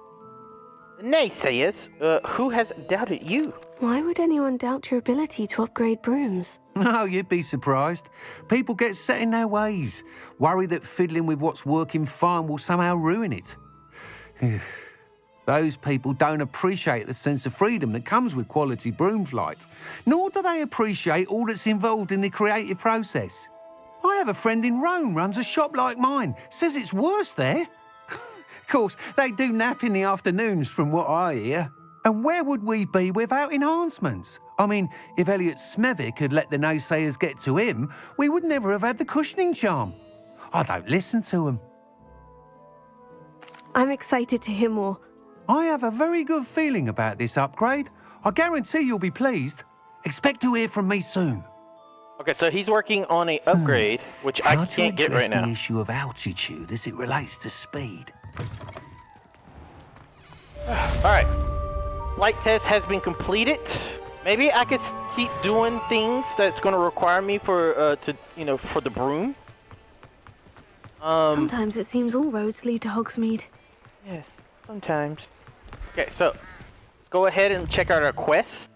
Naysayers? Who has doubted you? Why would anyone doubt your ability to upgrade brooms? No, you'd be surprised. People get set in their ways, worry that fiddling with what's working fine will somehow ruin it. Those people don't appreciate the sense of freedom that comes with quality broom flight, nor do they appreciate all that's involved in the creative process. I have a friend in Rome runs a shop like mine, says it's worse there. Of course, they do nap in the afternoons from what I hear. And where would we be without enhancements? I mean, if Elliot Smethwick had let the naysayers get to him, we would never have had the cushioning charm. I don't listen to them. I'm excited to hear more. I have a very good feeling about this upgrade. I guarantee you'll be pleased. Expect to hear from me soon. Okay, so he's working on an upgrade, which I can't get right now. How to address the issue of altitude as it relates to speed? Alright. Flight test has been completed. Maybe I could keep doing things that's going to require me for for the broom. Sometimes it seems all roads lead to Hogsmeade. Yes, sometimes. Okay, so let's go ahead and check out our quests.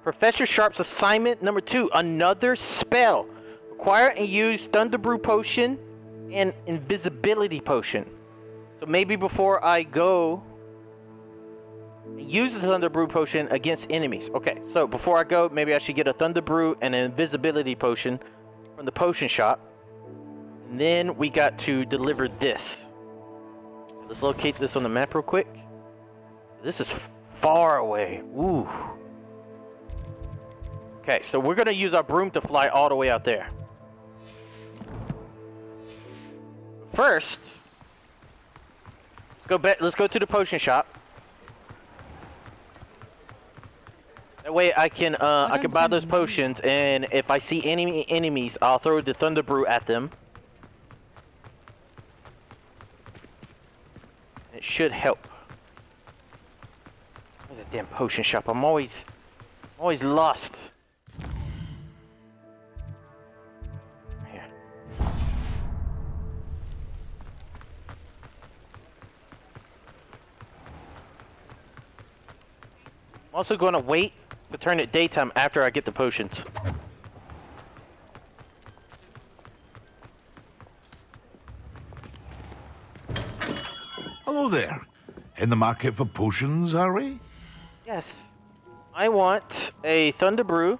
Professor Sharp's assignment number 2, another spell. Acquire and use Thunder Brew Potion and Invisibility Potion. So maybe before I go, use the Thunder Brew Potion against enemies. Okay, so before I go, maybe I should get a Thunder Brew and an Invisibility Potion from the potion shop. And then we got to deliver this. Let's locate this on the map real quick. This is far away. Ooh. Okay, so we're gonna use our broom to fly all the way out there. First, let's go to the potion shop. That way I can buy those potions, and if I see any enemies, I'll throw the Thunder Brew at them. It should help. Where's that damn potion shop? I'm always lost. Here. I'm also going to wait to turn it daytime after I get the potions. Hello there. In the market for potions, are we? Yes. I want a Thunder Brew.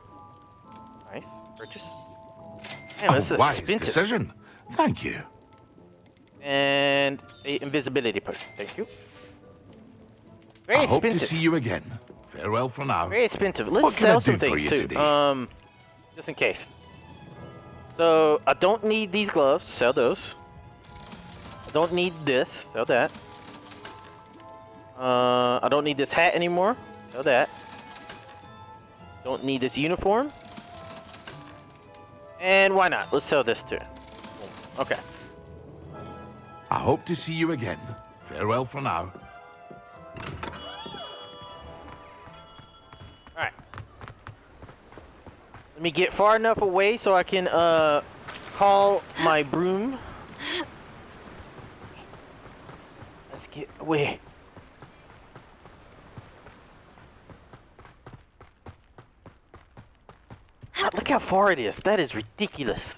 Nice. Purchase. Man, this is wise expensive. decision. Thank you. And a invisibility potion. Thank you. Very I expensive. hope to see you again. Farewell for now. Very expensive. What Let's can I sell do some for things you too. today? Just in case. So I don't need these gloves. Sell those. I don't need this. Sell that. I don't need this hat anymore. Sell that. Don't need this uniform. And why not? Let's sell this too. Okay. I hope to see you again. Farewell for now. Alright. Let me get far enough away so I can call my broom. Let's get away. God, look how far it is. That is ridiculous.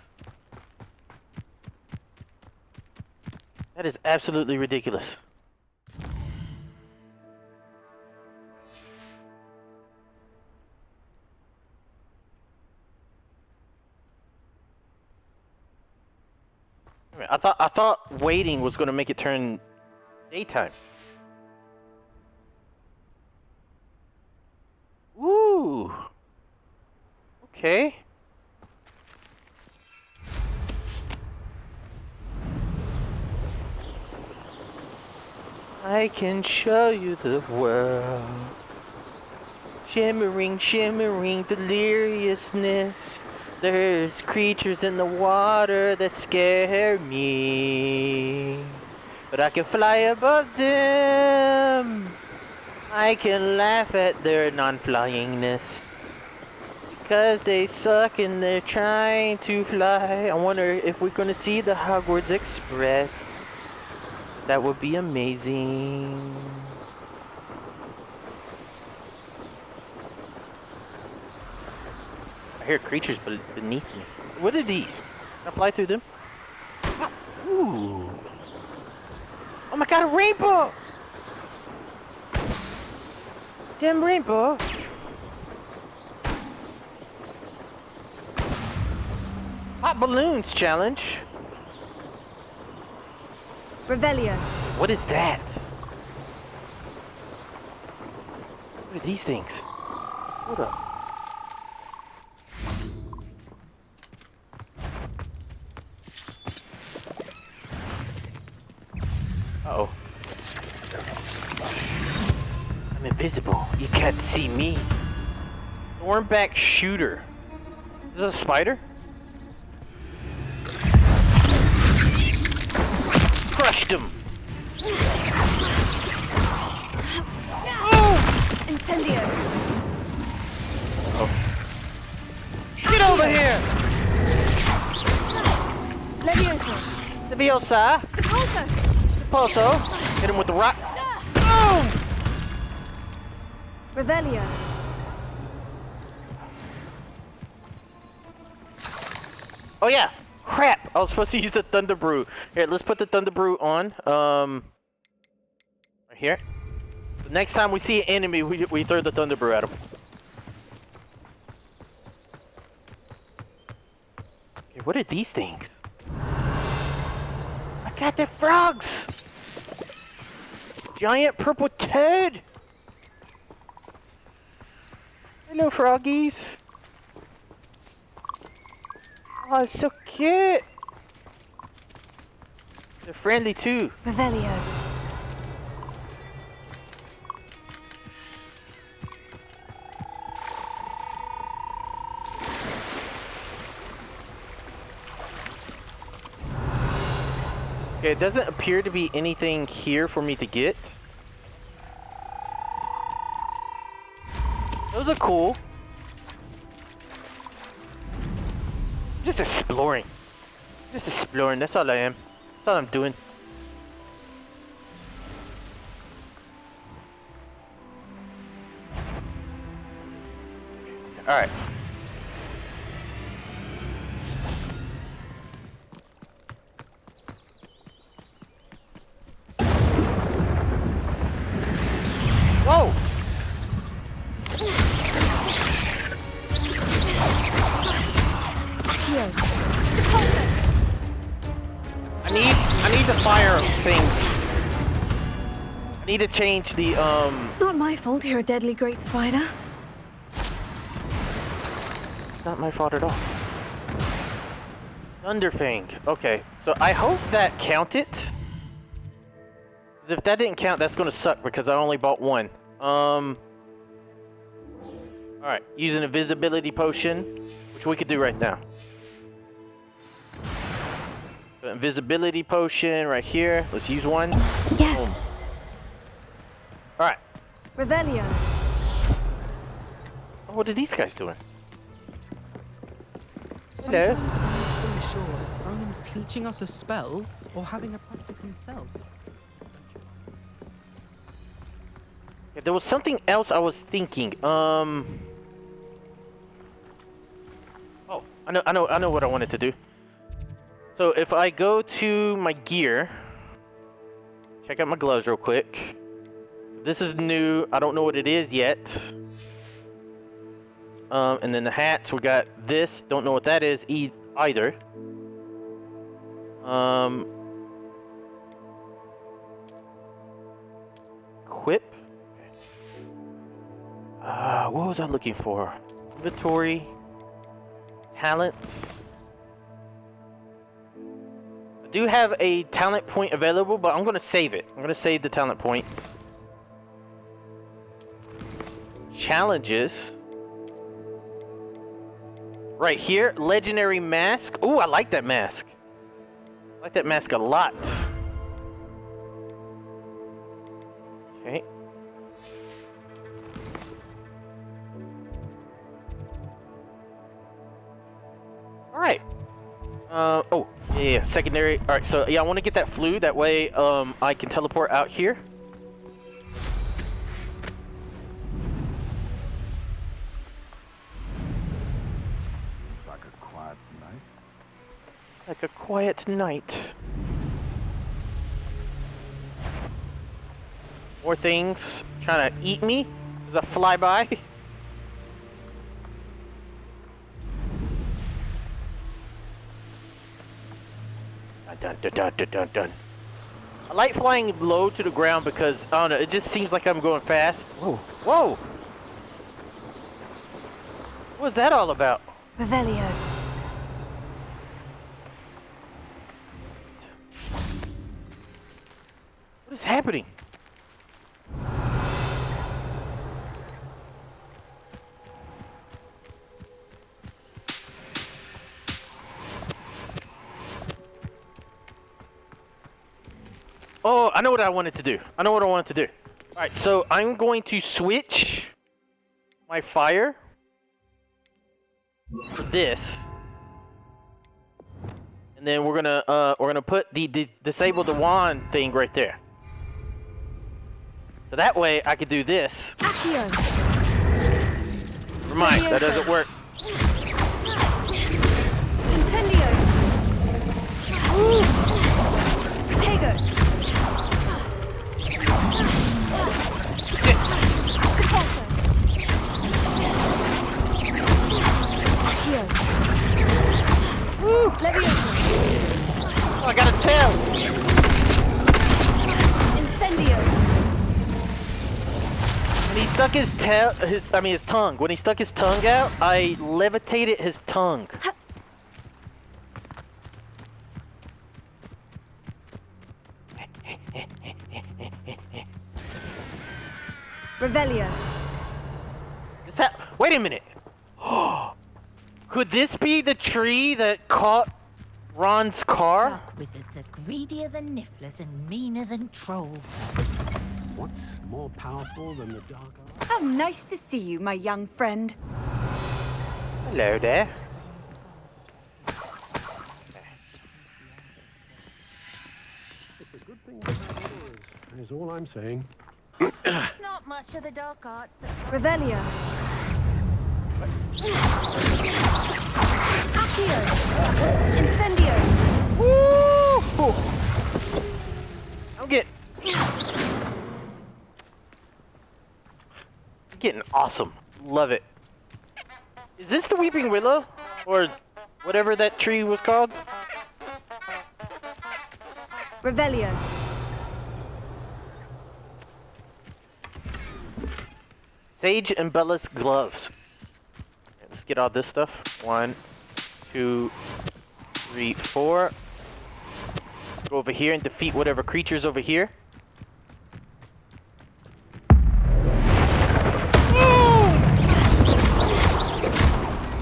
That is absolutely ridiculous. I thought waiting was gonna make it turn daytime. Ooh. Okay. I can show you the world. Shimmering, shimmering deliriousness. There's creatures in the water that scare me. But I can fly above them. I can laugh at their non-flyingness. Because they suck and they're trying to fly. I wonder if we're gonna see the Hogwarts Express. That would be amazing. I hear creatures beneath me. What are these? Can I fly through them? Ooh. Oh my god, a rainbow! Damn rainbow. Pop balloons challenge. Revelio. What is that? What are these things? Hold up. Uh-oh. I'm invisible. You can't see me. Thornback shooter. Is this a spider? Crushed him. Oh! Incendio. Oh. Get over here! Leviosa. Leviosa. Depulso. Depulso. Hit him with the rock. Boom! Revelio. Oh yeah. Crap! I was supposed to use the Thunder Brew. Here, let's put the Thunder Brew on. Right here. The next time we see an enemy, we throw the Thunder Brew at him. Okay, what are these things? I got the frogs! Giant purple toad! Hello, froggies! Oh, it's so cute! They're friendly too. Revelio. Okay, it doesn't appear to be anything here for me to get. Those are cool. Just exploring. Just exploring, that's all I am. That's all I'm doing. Alright. Whoa! I need the fire thing. I need to change the Not my fault you're a deadly great spider. It's not my fault at all. Thunderfang. Okay, so I hope that counted. Because if that didn't count, that's gonna suck because I only bought one. Alright, use an invisibility potion, which we could do right now. So invisibility potion right here. Let's use one. Yes. Alright. Revelio. Oh, what are these guys doing? Sometimes Hello. I'm not fully sure if Roman's teaching us a spell or having a practice himself. Yeah, there was something else I was thinking. Oh, I know what I wanted to do. So if I go to my gear, check out my gloves real quick. This is new. I don't know what it is yet. And then the hats, we got this. Don't know what that is either. Equip. What was I looking for? Inventory. Talents. I do have a talent point available, but I'm gonna save it. I'm gonna save the talent point. Challenges. Right here, legendary mask. Ooh, I like that mask. I like that mask a lot. Okay. All right. Oh, yeah, secondary. All right, so yeah, I want to get that flue. That way, I can teleport out here. Like a quiet night. Like a quiet night. More things trying to eat me as I fly by. Dun, dun, dun, dun, dun, dun. I like flying low to the ground because, I don't know, it just seems like I'm going fast. Whoa, whoa! What's that all about? Revelio. What is happening? Oh, I know what I wanted to do. Alright, so I'm going to switch my fire to this. And then we're gonna put the disable the wand thing right there. So that way I could do this. Accio. Never mind, that doesn't work. Incendio. Protego. Levioso. Oh, I got a tail. Incendio. When he stuck his tongue. When he stuck his tongue out, I levitated his tongue. Revelio. Wait a minute. Could this be the tree that caught Ron's car? Dark wizards are greedier than nifflers and meaner than trolls. What's more powerful than the dark arts? How nice to see you, my young friend. Hello there. It's a good thing to have yours, is all I'm saying. Not much of the dark arts that... Revelio. Accio. Incendio. Woo! I'm getting awesome. Love it. Is this the Weeping Willow? Or whatever that tree was called? Revelio. Sage and Bella's gloves. Okay, let's get all this stuff. 1, 2, 3, 4. Go over here and defeat whatever creature's over here.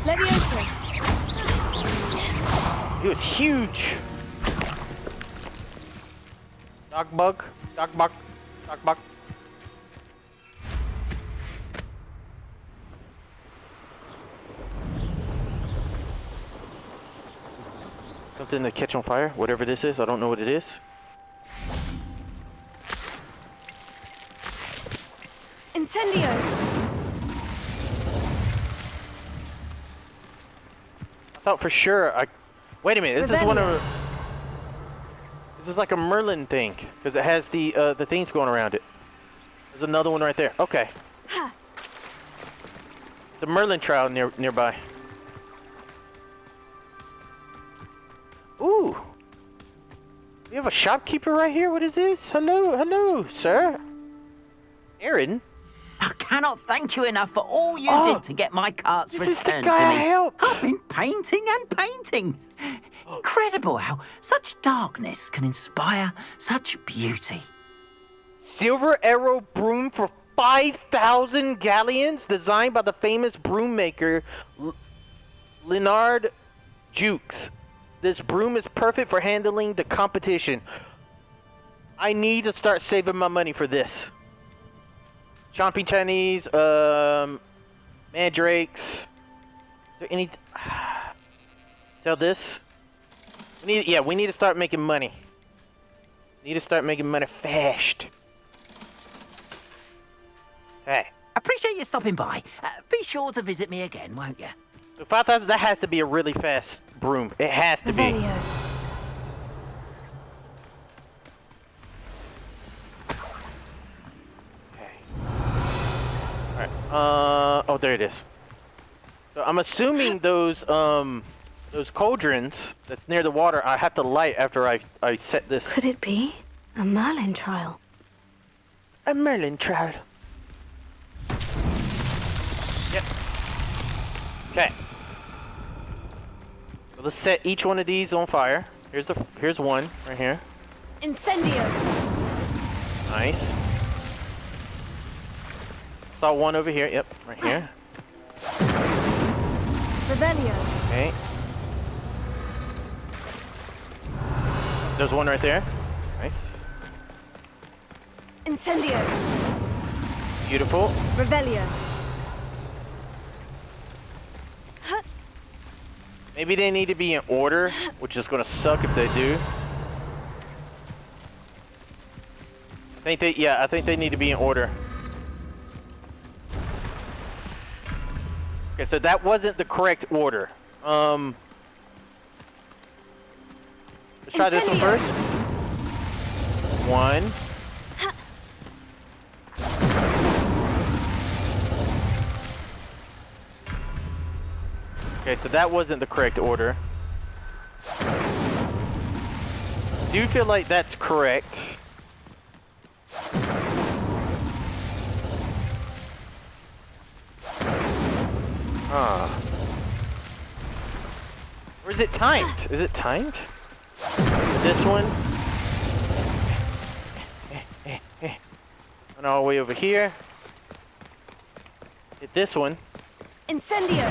Levioso. He was huge. Dog bug. Something to catch on fire, whatever this is. I don't know what it is. Incendio. I thought for sure wait a minute, this is one of... This is like a Merlin thing, because it has the things going around it. There's another one right there. Okay. It's a Merlin trial nearby. Ooh! have a shopkeeper right here? What is this? Hello, sir. Aaron? I cannot thank you enough for all you did to get my carts this is the returned guy to I me. helped. I've been painting and painting. Incredible how such darkness can inspire such beauty. Silver arrow broom for 5,000 galleons, designed by the famous broom maker Leonard Jukes. This broom is perfect for handling the competition. I need to start saving my money for this. Chomping Chinese, mandrakes. Is there any? Sell this. We need to start making money. Need to start making money fast. Hey. Appreciate you stopping by. Be sure to visit me again, won't you? So 5,000. That has to be a really fast broom. It has to be. Revelio. Oh, there it is. So I'm assuming those cauldrons that's near the water, I have to light after I set this. Could it be a Merlin trial? A Merlin trial. Yep. Okay. So let's set each one of these on fire. Here's one right here. Incendio. Nice. Saw one over here. Yep, right here. Revelio. Okay. There's one right there. Nice. Incendio. Beautiful. Revelio. Maybe they need to be in order, which is gonna suck if they do. I think they need to be in order. Okay, so that wasn't the correct order. Let's try this one first. One. Okay, so that wasn't the correct order. Do you feel like that's correct? Or is it timed? Is it timed? This one? And all the way over here. Hit this one. Incendio.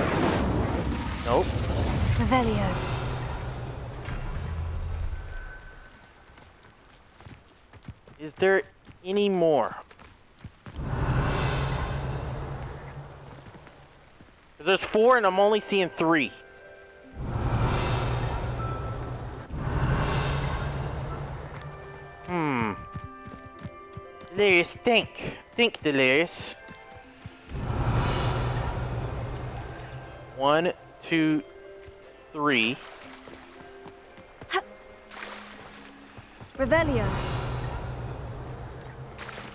Nope. Revelio. Is there any more? There's 4 and I'm only seeing 3. Delirious, think. Think, Delirious. 1, 2, 3. Revelio.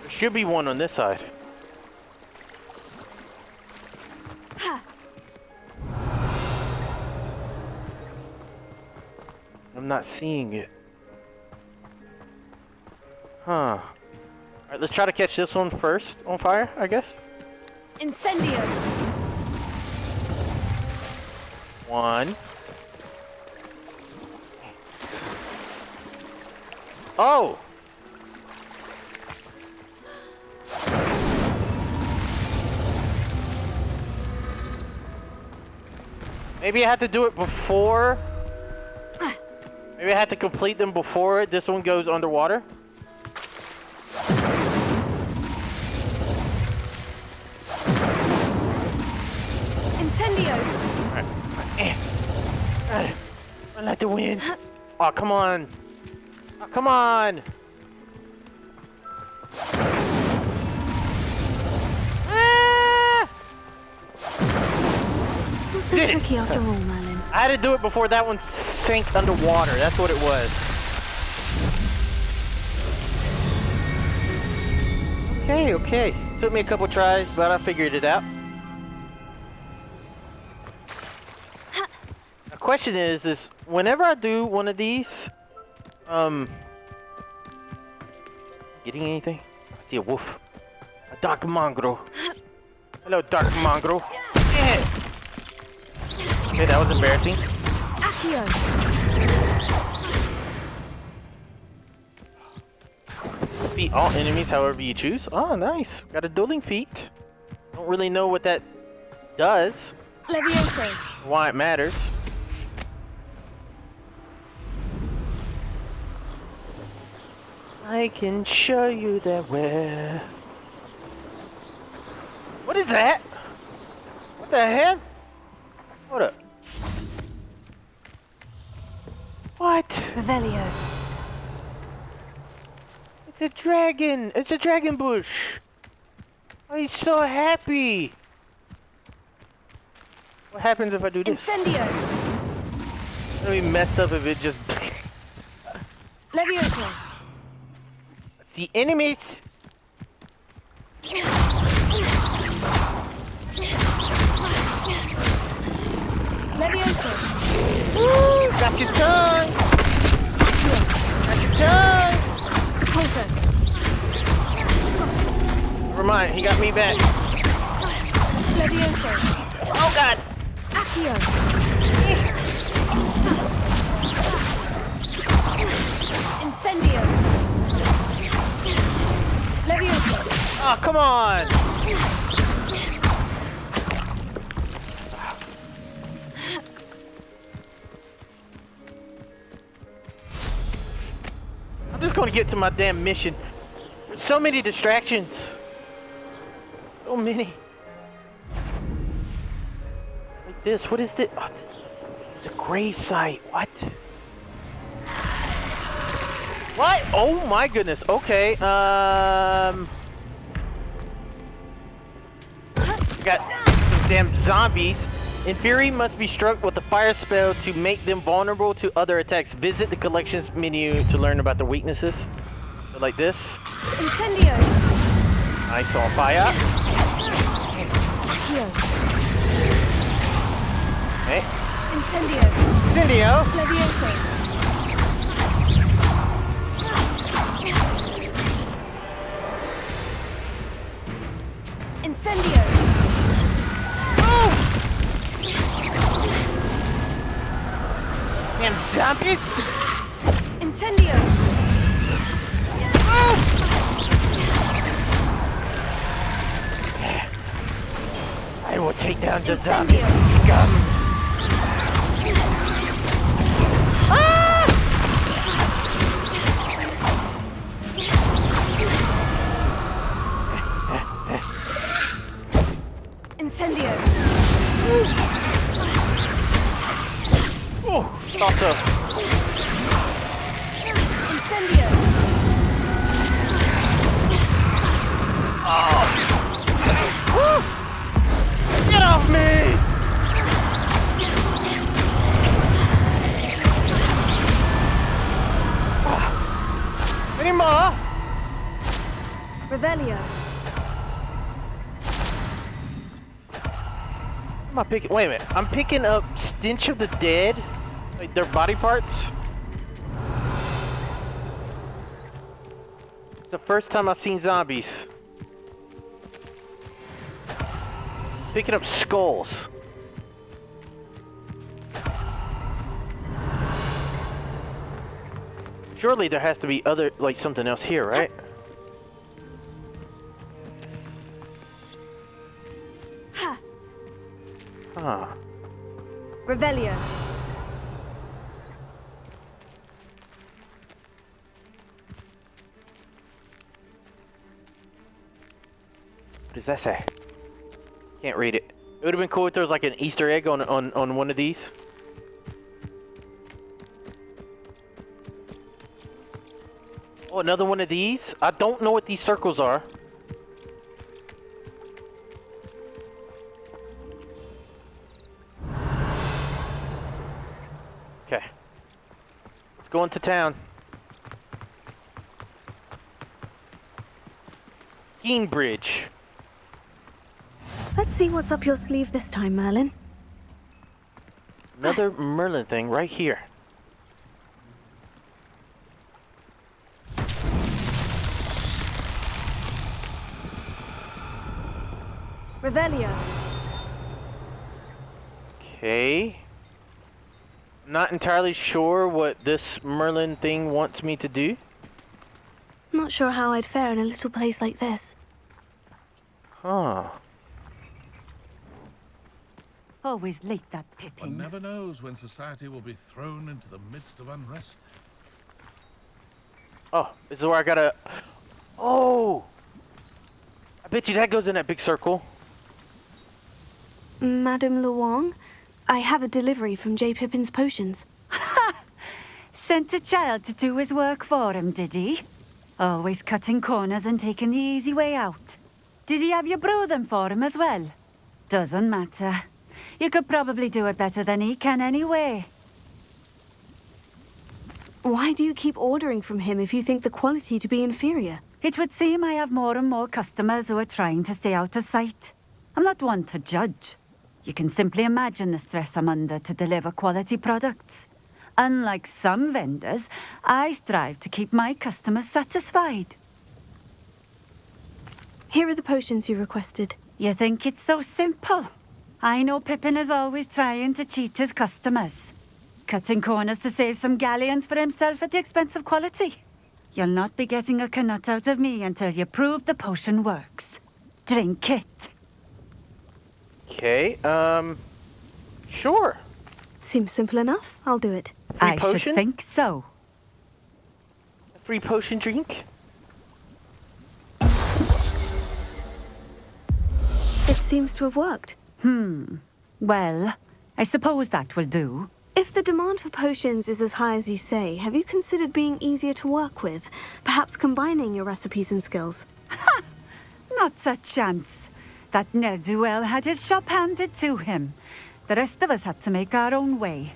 There should be one on this side. I'm not seeing it. Huh. Alright, let's try to catch this one first on fire, I guess. Incendio. 1. Oh! Maybe I had to do it before. Maybe I had to complete them before this one goes underwater. Incendio. Alright. I like the wind. Oh, come on. Oh, come on. Not so tricky after all, Merlin. I had to do it before that one sank underwater. That's what it was. Okay. Took me a couple tries, but I figured it out. The question is whenever I do one of these, Getting anything? I see a wolf. A dark mongrel. Hello, dark mongrel. Yeah. Okay, that was embarrassing. Accio. Defeat all enemies however you choose. Oh, nice. Got a dueling feat. Don't really know what that does. Levioso. Why it matters. I can show you that way. What is that? What the hell? Hold up. What? Revelio. It's a dragon. It's a dragon bush. Oh, he's so happy. What happens if I do this? Incendio. It's gonna be messed up if it just... Levioso. See enemies. Levioso. Woo! Got your tongue. Got your tongue. Depulso. Never mind. He got me back. Levioso. Oh God. Accio. Incendio. Levioso. Oh, come on. I'm just gonna get to my damn mission. There's so many distractions. So many. Like this. What is this? Oh, it's a grave site. What? What? Oh my goodness. Okay. Got some damn zombies. Inferi must be struck with a fire spell to make them vulnerable to other attacks. Visit the collections menu to learn about their weaknesses. So like this. Incendio. Nice on fire. Accio. Okay. Incendio. Incendio. Levioso. Incendio. Damn zombies. Incendio. I will take down the Incendio. zombie scum. Incendio. Oh, thought so. Incendio. Oh. Get off me! Any more? Revelio. Am I picking? Wait a minute. I'm picking up stench of the dead, like their body parts. It's the first time I've seen zombies. Picking up skulls. Surely there has to be other, like something else here, right? Huh. Revelio. What does that say? Can't read it. It would have been cool if there was like an Easter egg on one of these. Oh, another one of these? I don't know what these circles are. Okay. Let's go into town. Keen Bridge. Let's see what's up your sleeve this time, Merlin. Another Merlin thing right here. Revelio. Okay. Not entirely sure what this Merlin thing wants me to do. Not sure how I'd fare in a little place like this. Huh. Always late, that One Pippin. never knows when society will be thrown into the midst of unrest. Oh, this is where I gotta... Oh! I bet you that goes in that big circle. Madame Luong, I have a delivery from J. Pippin's potions. Sent a child to do his work for him, did he? Always cutting corners and taking the easy way out. Did he have you brew them for him as well? Doesn't matter. You could probably do it better than he can anyway. Why do you keep ordering from him if you think the quality to be inferior? It would seem I have more and more customers who are trying to stay out of sight. I'm not one to judge. You can simply imagine the stress I'm under to deliver quality products. Unlike some vendors, I strive to keep my customers satisfied. Here are the potions you requested. You think it's so simple? I know Pippin is always trying to cheat his customers. Cutting corners to save some galleons for himself at the expense of quality. You'll not be getting a canut out of me until you prove the potion works. Drink it. Okay, sure. Seems simple enough. I'll do it. I should think so. A free potion drink? It seems to have worked. Well, I suppose that will do. If the demand for potions is as high as you say, have you considered being easier to work with? Perhaps combining your recipes and skills? Not a chance. That ne'er-do-well had his shop handed to him. The rest of us had to make our own way.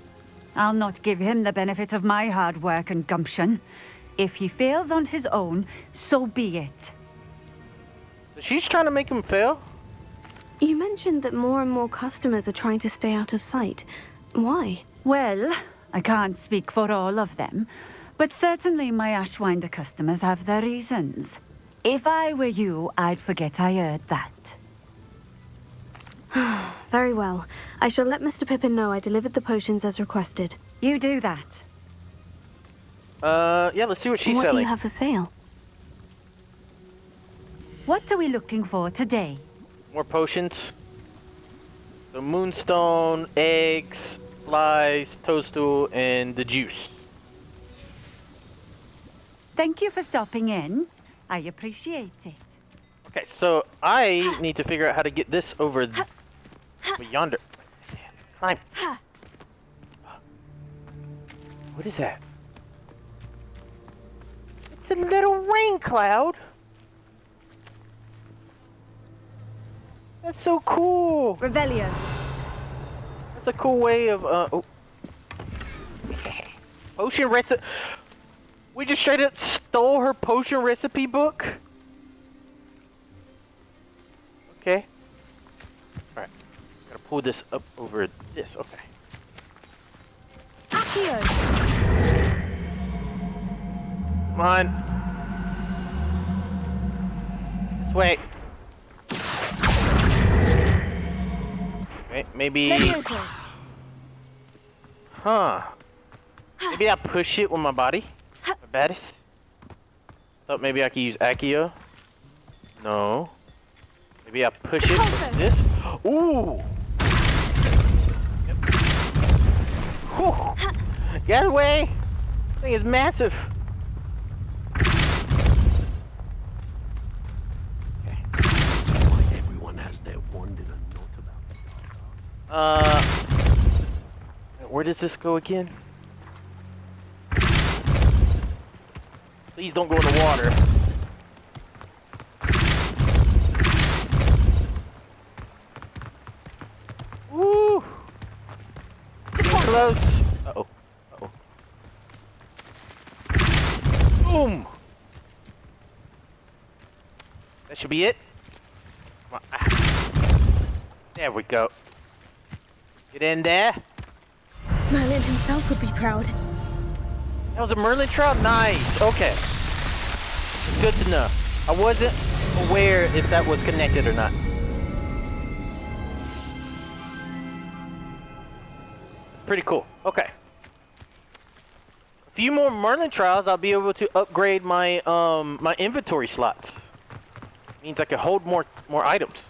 I'll not give him the benefit of my hard work and gumption. If he fails on his own, so be it. She's trying to make him fail? You mentioned that more and more customers are trying to stay out of sight. Why? Well, I can't speak for all of them, but certainly my Ashwinder customers have their reasons. If I were you, I'd forget I heard that. Very well. I shall let Mr. Pippin know I delivered the potions as requested. You do that. Yeah, let's see what she's What selling. do you have for sale? What are we looking for today? More potions. The moonstone, eggs, flies, toadstool, and the juice. Thank you for stopping in. I appreciate it. Okay, so I need to figure out how to get this over yonder. Climb. What is that? It's a little rain cloud. That's so cool. Revelio. That's a cool way of potion recipe. We just straight up stole her potion recipe book. Okay. Alright. Gotta pull this up over this. Okay. Accio. Come on. This way. Wait, maybe. Levioso. Huh. Maybe I push it with my body. My baddest. Thought maybe I could use Accio. No. Maybe I push it with this. Ooh. Yep. Whew. Get away. This thing is massive. Okay. Everyone has their wand in a knot about where does this go again? Please don't go in the water. Woo! Getting close. Uh-oh. Uh-oh. Boom! That should be it. Come on. Ah. There we go. Get in there. Merlin himself would be proud. That was a Merlin trout? Nice. Okay. Good to know. I wasn't aware if that was connected or not. pretty cool. Okay. A few more Merlin trials, I'll be able to upgrade my my inventory slots. Means I can hold more items.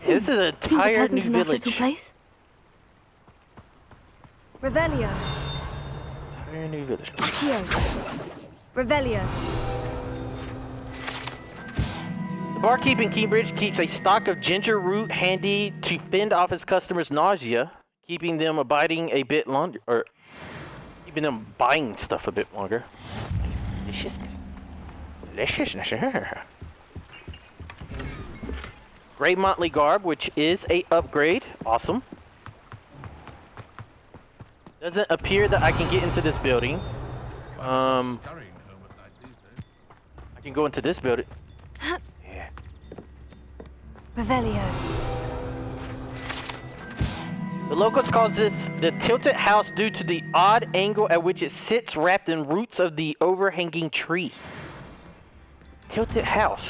This is an Seems a entire pleasant new enough village. little place. Revelio. Entire new village. Accio. Revelio. The barkeep in Cambridge keeps a stock of ginger root handy to fend off his customers' nausea, keeping them abiding a bit longer, or keeping them buying stuff a bit longer. Deliciousness. Deliciousness. Gray Motley Garb, which is a upgrade. Awesome. Doesn't appear that I can get into this building. I can go into this building. Yeah. Revelio. The locals call this the tilted house due to the odd angle at which it sits wrapped in roots of the overhanging tree. Tilted house.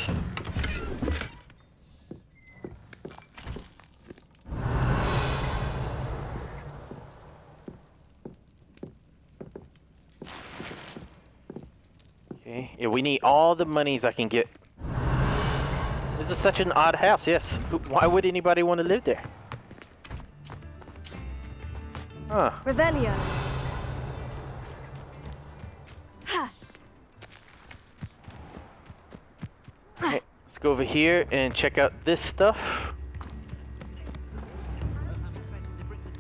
Okay, yeah, we need all the monies I can get. This is such an odd house, yes. Why would anybody want to live there? Huh. Revelio. Ha. Okay, let's go over here and check out this stuff.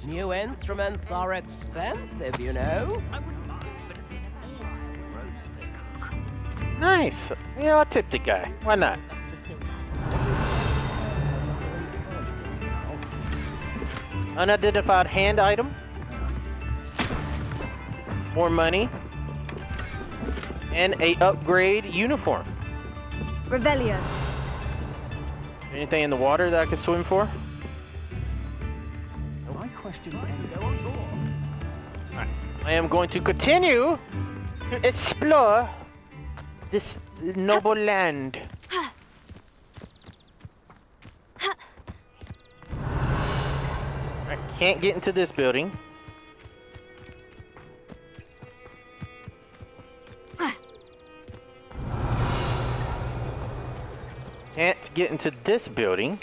New instruments are expensive, you know. Nice. Yeah, I'll tip the guy. Why not? Unidentified hand item. More money. And a upgrade uniform. Revelio. Anything in the water that I could swim for? My question. Alright. I am going to continue to explore this noble land. I can't get into this building. Can't get into this building.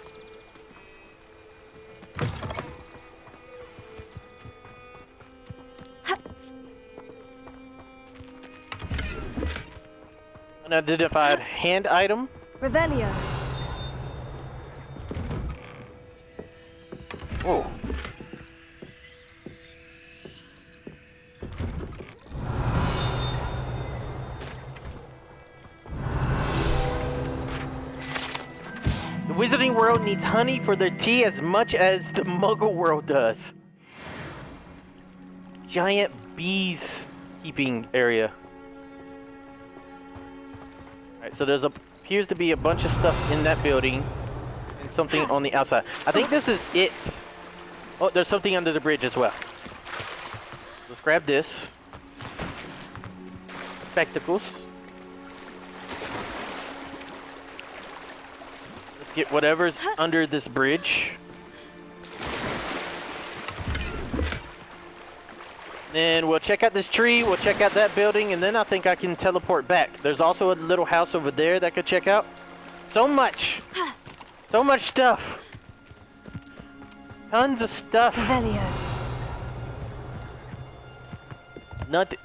Unidentified hand item. Revelio. Whoa. The Wizarding World needs honey for their tea as much as the Muggle World does. Giant bees keeping area. Alright, so there's appears to be a bunch of stuff in that building and something on the outside. I think this is it. Oh, there's something under the bridge as well. Let's grab this. Spectacles. Let's get whatever's under this bridge. Then we'll check out this tree, we'll check out that building, and then I think I can teleport back. There's also a little house over there that I could check out. So much! So much stuff! Tons of stuff. Revelio.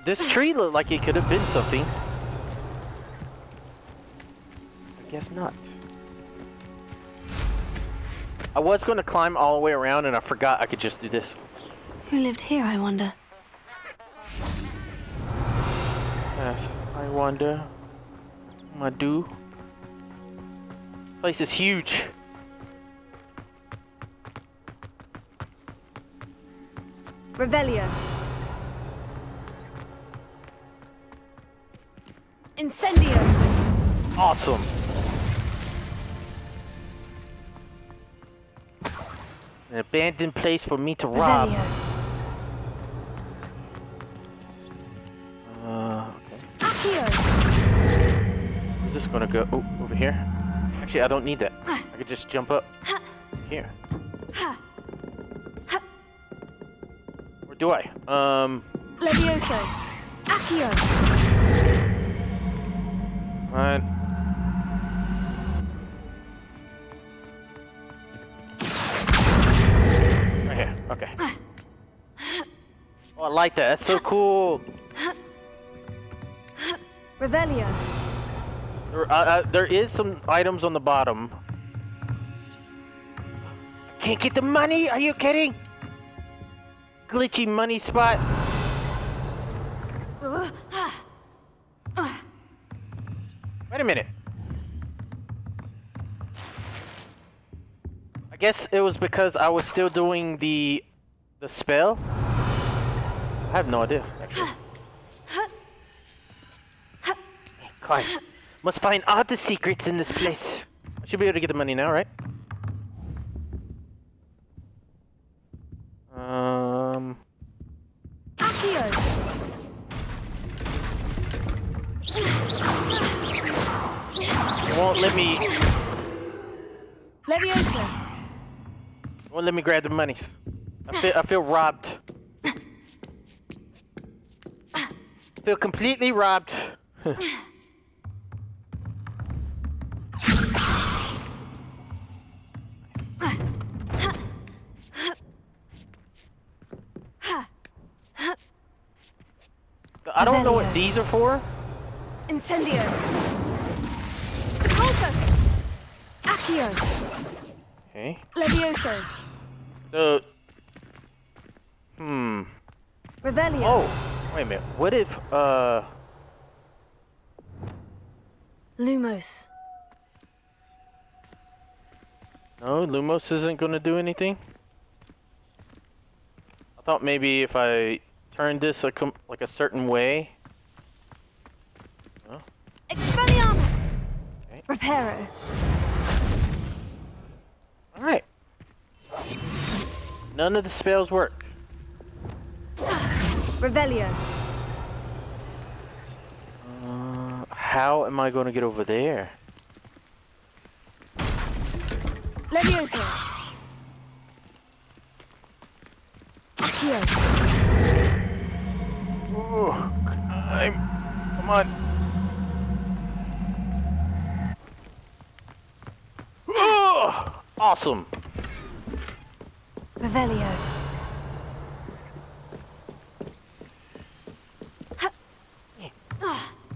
This tree looked like it could have been something. I guess not. I was going to climb all the way around and I forgot I could just do this. Who lived here, I wonder? Yes, I wonder. I do. Place is huge. Revelio. Incendio. Awesome. An abandoned place for me to rob. Revelio. Okay. Where's this gonna go? Oh, over here. Actually, I don't need that. I could just jump up here. do I? Levioso. Accio. Fine. Right here. Okay. Oh, I like that. That's so cool. Revelio. There is some items on the bottom. Can't get the money? Are you kidding? Glitchy money spot. Wait a minute. I guess it was because I was still doing the spell. I have no idea, actually. Climb. Must find all the secrets in this place. I should be able to get the money now, right? Accio. It won't let me. Levioso. It won't let me grab the monies. I feel robbed. I feel completely robbed. I don't know what these are for. Incendio. Depulso. Accio. Okay. Levioso. Revelio. Oh, wait a minute. What if, Lumos. No, Lumos isn't gonna do anything? I thought maybe if I turned this like a certain way. Oh. Expelliarmus. Okay. Reparo. Alright. None of the spells work. Revelio. How am I gonna get over there? Levioso. Accio. Oh, come on. Oh, awesome. Revelio.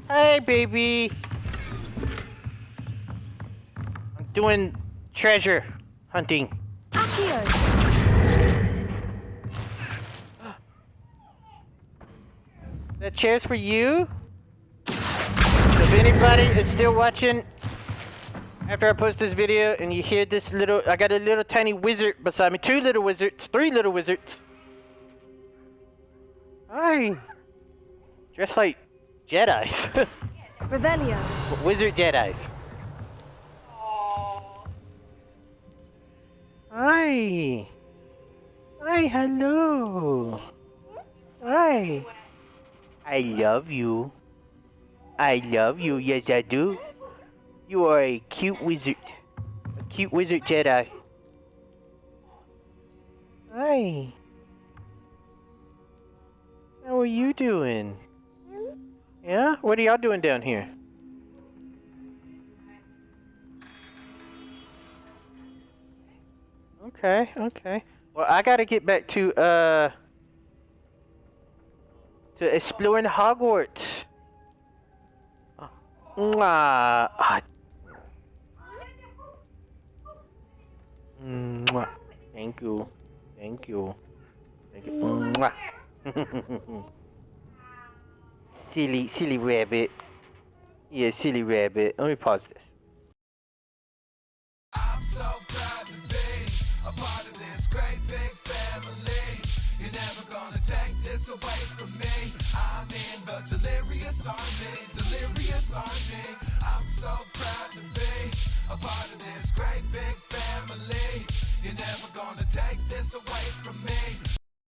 Hey, baby. I'm doing treasure hunting. Accio. That chair's for you. So if anybody is still watching after I post this video and you hear this little, I got a little tiny wizard beside me. 2 little wizards, 3 little wizards. Hi. Dressed like Jedis. Revelio. Wizard Jedis. Hi. Hi, hello. Hi. I love you. I love you, yes I do. You are a cute wizard. A cute wizard Jedi. Hi. How are you doing? Yeah? What are y'all doing down here? Okay, okay. Well, I gotta get back to exploring Hogwarts. Mwah. Mwah. Thank you. Thank you. Thank you. Mwah. Silly rabbit. Yeah, silly rabbit. Let me pause this. I'm so proud to be a part of this great big family. You're never gonna take this away from me. I'm in the delirious army, delirious army. I'm so proud to be a part of this great big family. You're never gonna take this away from me.